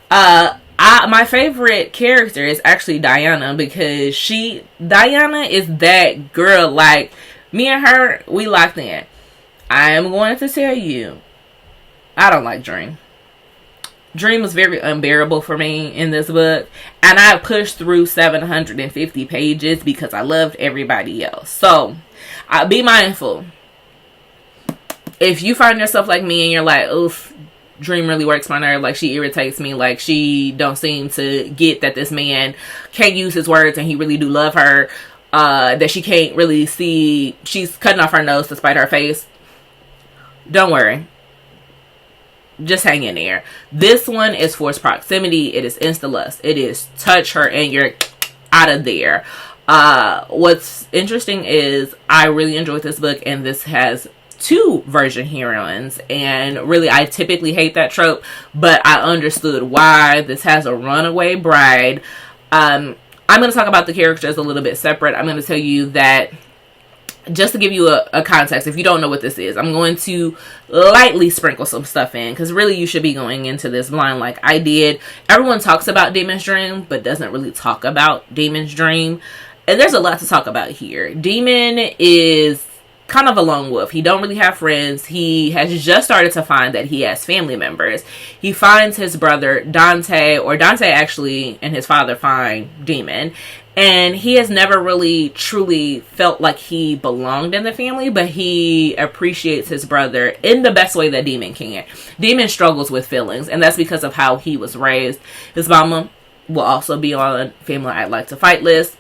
Speaker 1: My favorite character is actually Diana, because Diana is that girl. Like, me and her, we locked in. I am going to tell you, I don't like Dream. Dream was very unbearable for me in this book, and I pushed through 750 pages because I loved everybody else. So, be mindful. If you find yourself like me and you're like, oof, Dream really works my nerve, like, she irritates me, like, she don't seem to get that this man can't use his words and he really do love her, that she can't really see, she's cutting off her nose to spite her face, don't worry. Just hang in there. This one is forced proximity. It is insta-lust. It is touch her and you're out of there. What's interesting is I really enjoyed this book, and this has 2 virgin heroines, and really I typically hate that trope, but I understood why. This has a runaway bride. I'm going to talk about the characters a little bit separate. I'm going to tell you that, just to give you a context, if you don't know what this is, I'm going to lightly sprinkle some stuff in, because really you should be going into this blind like I did. Everyone talks about Demon's Dream, but doesn't really talk about Demon's Dream. And there's a lot to talk about here. Demon is kind of a lone wolf. He don't really have friends. He has just started to find that he has family members. He finds his brother Dante, or Dante actually and his father find Demon, and he has never really truly felt like he belonged in the family, but he appreciates his brother in the best way that Demon can. Demon struggles with feelings, and that's because of how he was raised. His mama will also be on Family I'd Like to Fight list.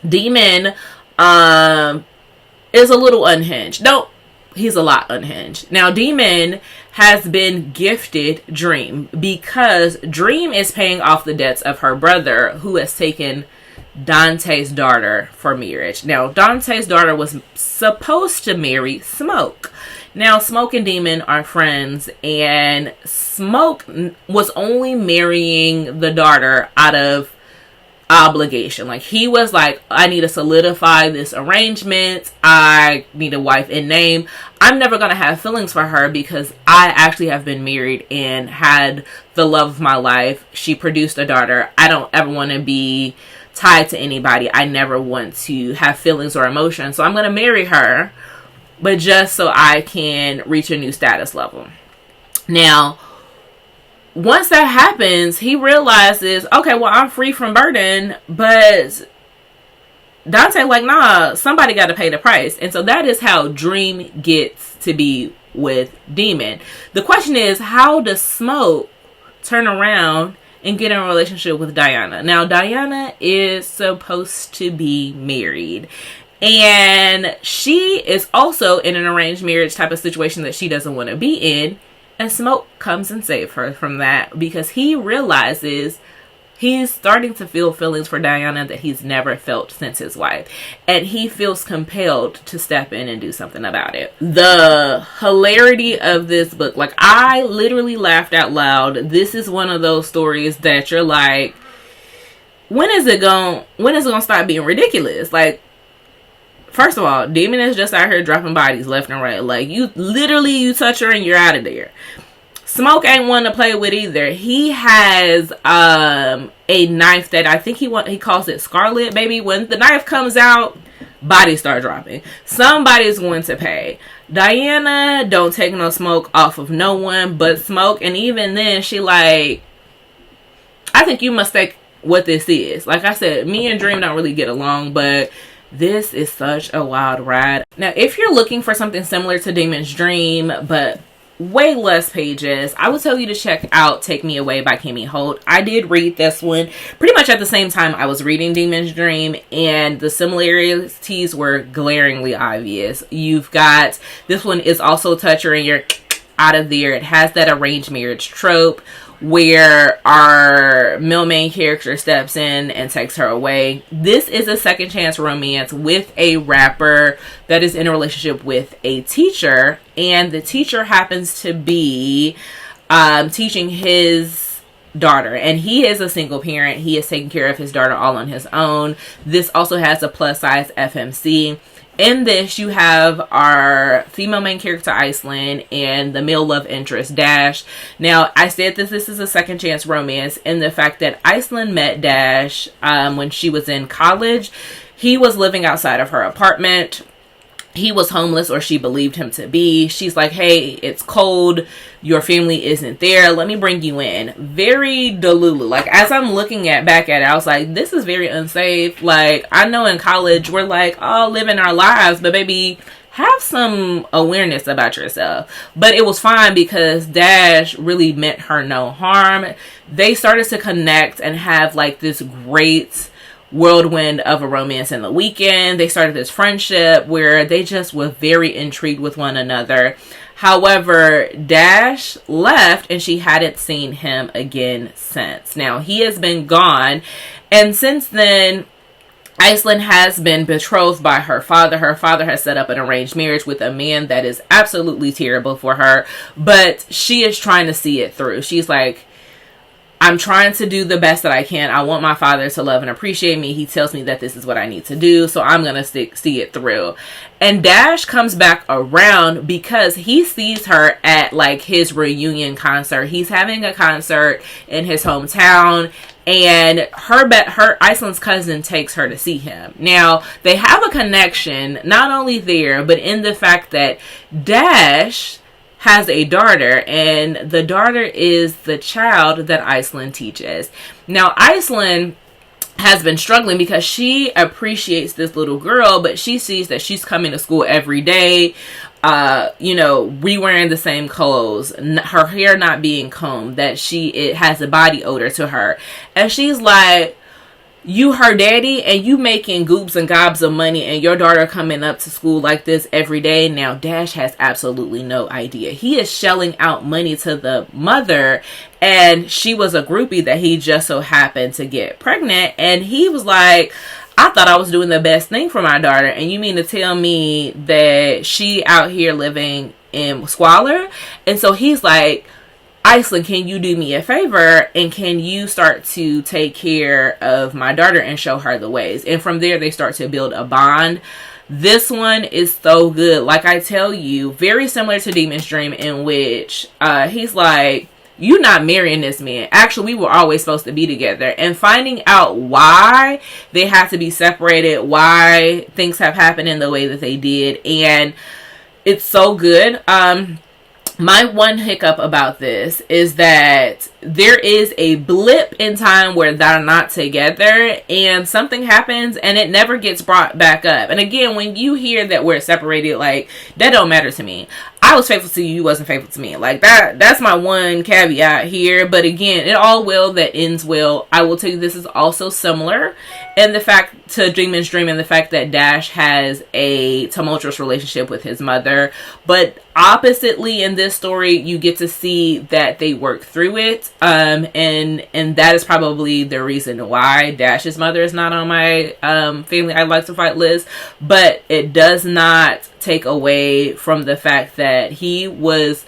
Speaker 1: Demon is a little unhinged. No, he's a lot unhinged. Now, Demon has been gifted Dream, because Dream is paying off the debts of her brother, who has taken Dante's daughter for marriage. Now, Dante's daughter was supposed to marry Smoke. Now, Smoke and Demon are friends, and Smoke was only marrying the daughter out of obligation. Like, he was like, I need to solidify this arrangement. I need a wife in name. I'm never going to have feelings for her because I actually have been married and had the love of my life. She produced a daughter. I don't ever want to be tied to anybody. I never want to have feelings or emotions. So I'm going to marry her, but just so I can reach a new status level. Now, once that happens, he realizes, okay, well, I'm free from burden, but Dante like, nah, somebody got to pay the price. And so that is how Dream gets to be with Demon. The question is, how does Smoke turn around and get in a relationship with Diana. Now, Diana is supposed to be married. And she is also in an arranged marriage type of situation that she doesn't want to be in. And Smoke comes and saves her from that because he realizes he's starting to feel feelings for Diana that he's never felt since his wife. And he feels compelled to step in and do something about it. The hilarity of this book, like, I literally laughed out loud. This is one of those stories that you're like, when is it gonna stop being ridiculous? Like, first of all, Demon is just out here dropping bodies left and right. Like, you touch her and you're out of there. Smoke ain't one to play with either. He has a knife that I think he calls it Scarlet, baby. When the knife comes out, bodies start dropping. Somebody's going to pay. Diana don't take no smoke off of no one but Smoke. And even then, she like, I think you mistake what this is. Like I said, me and Dream don't really get along, but this is such a wild ride. Now, if you're looking for something similar to Demon's Dream, but way less pages, I would tell you to check out Take Me Away by Kimmy Holt. I did read this one pretty much at the same time I was reading Demon's Dream, and the similarities were glaringly obvious. You've got, this one is also toucher and you're out of there. It has that arranged marriage trope where our male main character steps in and takes her away. This is a second chance romance with a rapper that is in a relationship with a teacher, and the teacher happens to be teaching his daughter, and he is a single parent. He is taking care of his daughter all on his own. This also has a plus size FMC. In this, you have our female main character, Iceland, and the male love interest, Dash. Now, I said that this is a second chance romance in the fact that Iceland met Dash when she was in college. He was living outside of her apartment. He was homeless, or she believed him to be. She's like, hey, it's cold. Your family isn't there. Let me bring you in. Very Delulu. Like, as I'm looking back at it, I was like, this is very unsafe. Like, I know in college, we're like, oh, living our lives. But baby, have some awareness about yourself. But it was fine because Dash really meant her no harm. They started to connect and have like this great whirlwind of a romance in the weekend. They started this friendship where they just were very intrigued with one another. However, Dash left and she hadn't seen him again since. Now, he has been gone, and since then, Iceland has been betrothed by her father. Her father has set up an arranged marriage with a man that is absolutely terrible for her, but she is trying to see it through. She's like, I'm trying to do the best that I can. I want my father to love and appreciate me. He tells me that this is what I need to do, so I'm going to see it through. And Dash comes back around because he sees her at like his reunion concert. He's having a concert in his hometown, and her Iceland's cousin takes her to see him. Now, they have a connection, not only there, but in the fact that Dash has a daughter, and the daughter is the child that Iceland teaches. Now, Iceland has been struggling because she appreciates this little girl, but she sees that she's coming to school every day, re-wearing the same clothes, her hair not being combed, that it has a body odor to her. And she's like, you her daddy, and you making goops and gobs of money, and your daughter coming up to school like this every day. Now, Dash has absolutely no idea. He is shelling out money to the mother, and she was a groupie that he just so happened to get pregnant. And he was like, I thought I was doing the best thing for my daughter, and you mean to tell me that she out here living in squalor? And so he's like, Iceland, can you do me a favor, and can you start to take care of my daughter and show her the ways? And from there, they start to build a bond. This one is so good. Like I tell you, very similar to Demon's Dream, in which he's like, you're not marrying this man. Actually, we were always supposed to be together. And finding out why they have to be separated, why things have happened in the way that they did. And it's so good. My one hiccup about this is that there is a blip in time where they're not together and something happens and it never gets brought back up. And again, when you hear that we're separated, like, that don't matter to me. I was faithful to you, you wasn't faithful to me. Like, that's my one caveat here. But again, it all will that ends well. I will tell you, this is also similar in the fact to Dreamin's Dream, and the fact that Dash has a tumultuous relationship with his mother. But oppositely, in this story, you get to see that they work through it. And that is probably the reason why Dash's mother is not on my family I'd like to fight list. But it does not take away from the fact that he was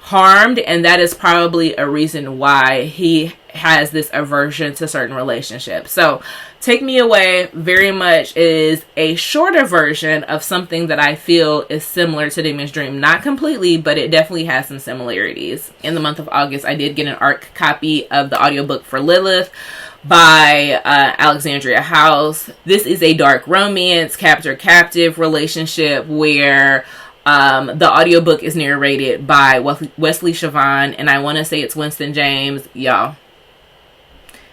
Speaker 1: harmed, and that is probably a reason why he has this aversion to certain relationships. So Take Me Away very much is a shorter version of something that I feel is similar to Dreamin's Dream. Not completely, but it definitely has some similarities. In the month of August, I did get an ARC copy of the audiobook for Lilith by Alexandria House. This is a dark romance, captor-captive relationship where the audiobook is narrated by Wesley Siobhan, and I want to say it's Winston James. Y'all,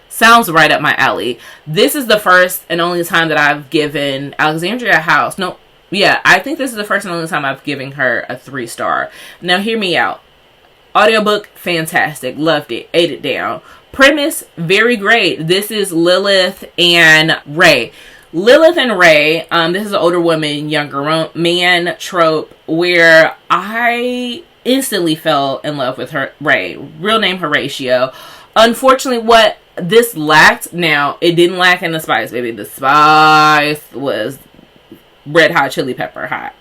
Speaker 1: sounds right up my alley. This is the first and only time that I've given Alexandria House, I think this is the first and only time I've given her a 3-star. Now hear me out. Audiobook, fantastic. Loved it. Ate it down. Premise, very great. This is Lilith and Ray. Lilith and Ray, this is an older woman, younger man trope where I instantly fell in love with her. Ray, real name Horatio. Unfortunately, what this lacked, now it didn't lack in the spice, baby. The spice was red hot chili pepper hot.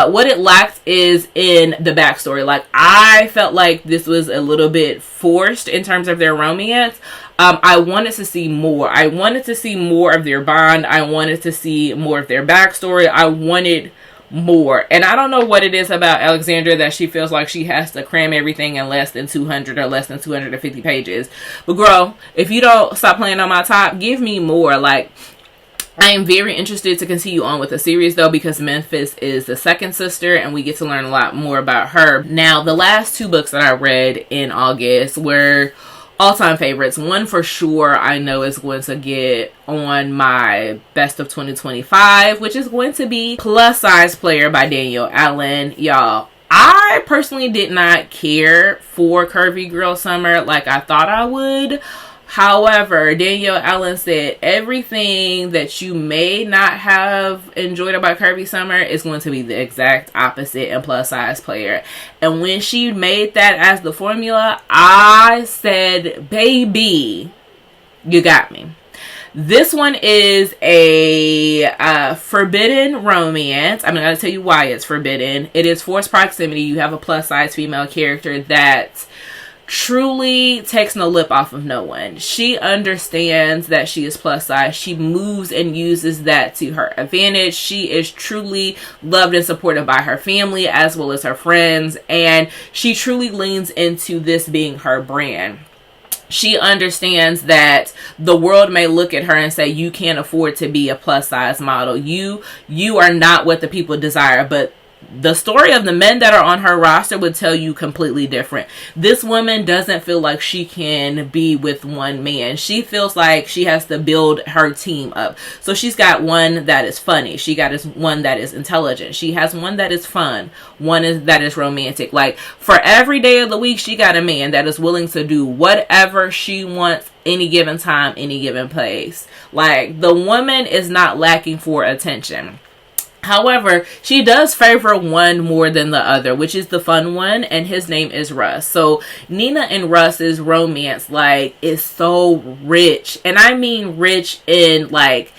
Speaker 1: What it lacked is in the backstory. Like, I felt like this was a little bit forced in terms of their romance. I wanted to see more. I wanted to see more of their bond. I wanted to see more of their backstory. I wanted more. And I don't know what it is about Alexandra that she feels like she has to cram everything in less than 200 or less than 250 pages. But girl, if you don't stop playing on my top, give me more. Like, I am very interested to continue on with the series though, because Memphis is the second sister and we get to learn a lot more about her. Now, the last 2 books that I read in August were all-time favorites. One for sure I know is going to get on my best of 2025, which is going to be Plus Size Player by Danielle Allen. Y'all, I personally did not care for Curvy Girl Summer like I thought I would. However, Danielle Allen said everything that you may not have enjoyed about Curvy Summer is going to be the exact opposite in Plus Size Player. And when she made that as the formula, I said, baby, you got me. This one is a forbidden romance. I'm not going to tell you why it's forbidden. It is forced proximity. You have a plus size female character that truly takes no lip off of no one. She understands that she is plus size. She moves and uses that to her advantage. She is truly loved and supported by her family as well as her friends, and she truly leans into this being her brand. She understands that the world may look at her and say, you can't afford to be a plus size model. You are not what the people desire, but the story of the men that are on her roster would tell you completely different. This woman doesn't feel like she can be with one man. She feels like she has to build her team up. So she's got one that is funny. She got one that is intelligent. She has one that is fun. That is romantic. Like, for every day of the week, she got a man that is willing to do whatever she wants any given time, any given place. Like, the woman is not lacking for attention. However, she does favor one more than the other, which is the fun one, and his name is Russ. So Nina and Russ's romance, like, is so rich. And I mean rich in, like,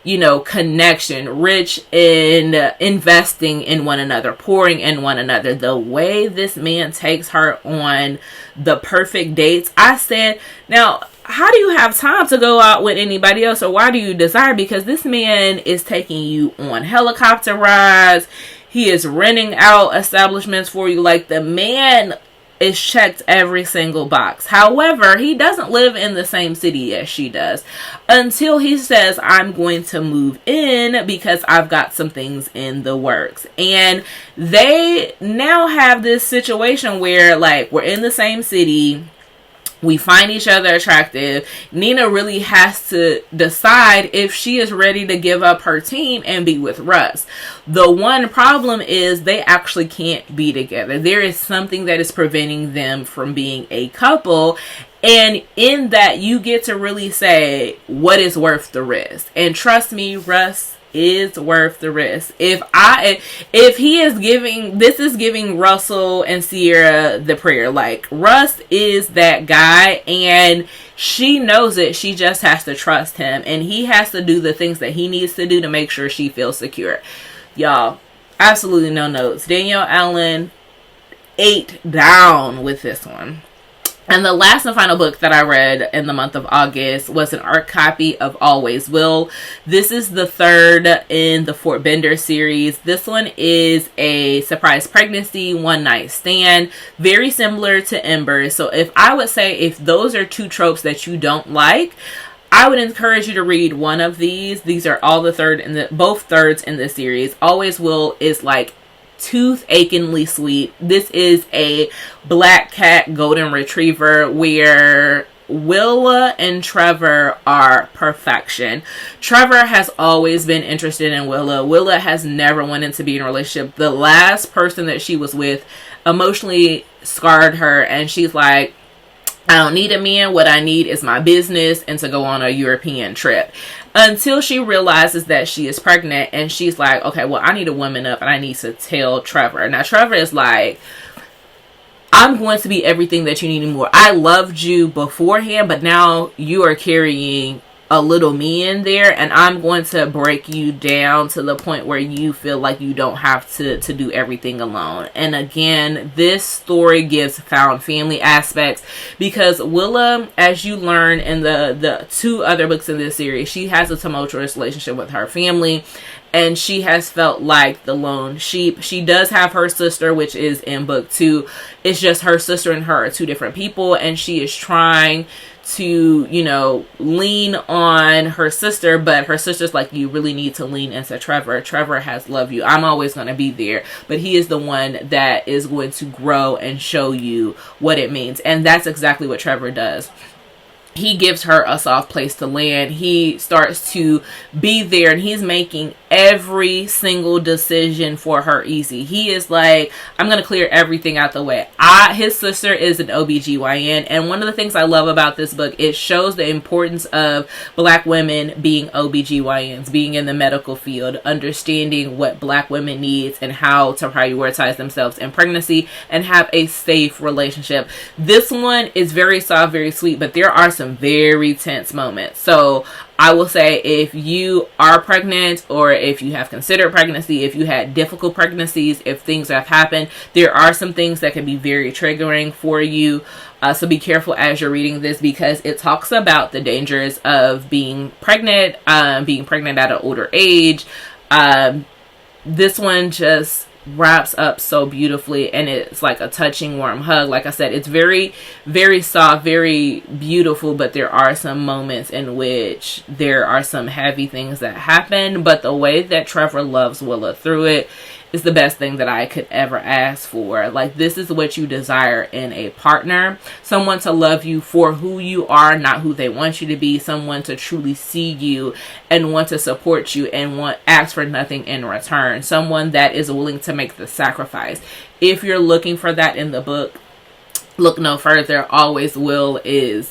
Speaker 1: you know, connection, rich in investing in one another, pouring in one another. The way this man takes her on the perfect dates, I said, now, how do you have time to go out with anybody else, or why do you desire? Because this man is taking you on helicopter rides. He is renting out establishments for you. Like, the man is checked every single box. However, he doesn't live in the same city as she does until he says, I'm going to move in because I've got some things in the works. And they now have this situation where, like, we're in the same city. We find each other attractive. Nina really has to decide if she is ready to give up her team and be with Russ. The one problem is they actually can't be together. There is something that is preventing them from being a couple. And in that, you get to really say what is worth the risk. And trust me, Russ is worth the risk. If he is giving, this is giving Russell and Sierra the prayer. Like, Russ is that guy, and she knows it. She just has to trust him, and he has to do the things that he needs to do to make sure she feels secure. Y'all, absolutely no notes. Danielle Allen ate down with this one. And the last and final book that I read in the month of August was an art copy of Always Will. This is the third in the Fort Bender series. This one is a surprise pregnancy, one night stand, very similar to Ember. So if I would say, if those are two tropes that you don't like, I would encourage you to read one of these. These are all both thirds in the series. Always Will is like tooth-achingly sweet. This is a black cat golden retriever where Willa and Trevor are perfection. Trevor has always been interested in Willa. Willa has never wanted to be in a relationship. The last person that she was with emotionally scarred her, and she's like, I don't need a man. What I need is my business and to go on a European trip. Until she realizes that she is pregnant, and she's like, okay, well, I need to woman up and I need to tell Trevor. Now, Trevor is like, I'm going to be everything that you need and more. I loved you beforehand, but now you are carrying a little me in there, and I'm going to break you down to the point where you feel like you don't have to do everything alone. And again, this story gives found family aspects, because Willa, as you learn in the two other books in this series, she has a tumultuous relationship with her family, and she has felt like the lone sheep. She does have her sister, which is in book 2. It's just her sister and her are two different people, and she is trying to, lean on her sister, but her sister's like, you really need to lean into Trevor. Trevor has loved you. I'm always going to be there, but he is the one that is going to grow and show you what it means. And that's exactly what Trevor does. He gives her a soft place to land. He starts to be there, and he's making every single decision for her easy. He is like, I'm going to clear everything out the way. His sister is an OBGYN, and one of the things I love about this book, it shows the importance of Black women being OBGYNs, being in the medical field, understanding what Black women needs and how to prioritize themselves in pregnancy and have a safe relationship. This one is very soft, very sweet, but there are some very tense moments. So I will say, if you are pregnant, or if you have considered pregnancy, if you had difficult pregnancies, if things have happened, there are some things that can be very triggering for you. So be careful as you're reading this, because it talks about the dangers of being pregnant at an older age. This one just wraps up so beautifully, and it's like a touching, warm hug. Like I said, it's very, very soft, very beautiful, but there are some moments in which there are some heavy things that happen, but the way that Trevor loves Willa through it is the best thing that I could ever ask for. Like, this is what you desire in a partner. Someone to love you for who you are, not who they want you to be. Someone to truly see you and want to support you and ask for nothing in return. Someone that is willing to make the sacrifice. If you're looking for that in the book, look no further. Always Will is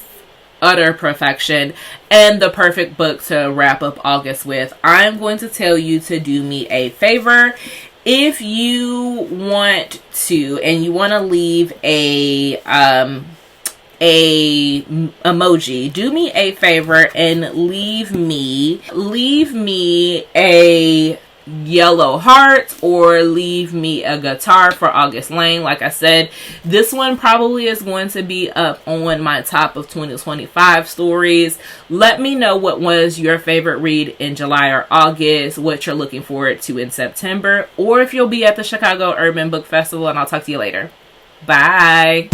Speaker 1: utter perfection and the perfect book to wrap up August with. I'm going to tell you to do me a favor. If you want to, and you want to leave a emoji, do me a favor and leave me a yellow heart, or leave me a guitar for August Lane. Like I said, this one probably is going to be up on my top of 2025 stories. Let me know what was your favorite read in July or August, what you're looking forward to in September, or if you'll be at the Chicago Urban Book Festival, and I'll talk to you later. Bye.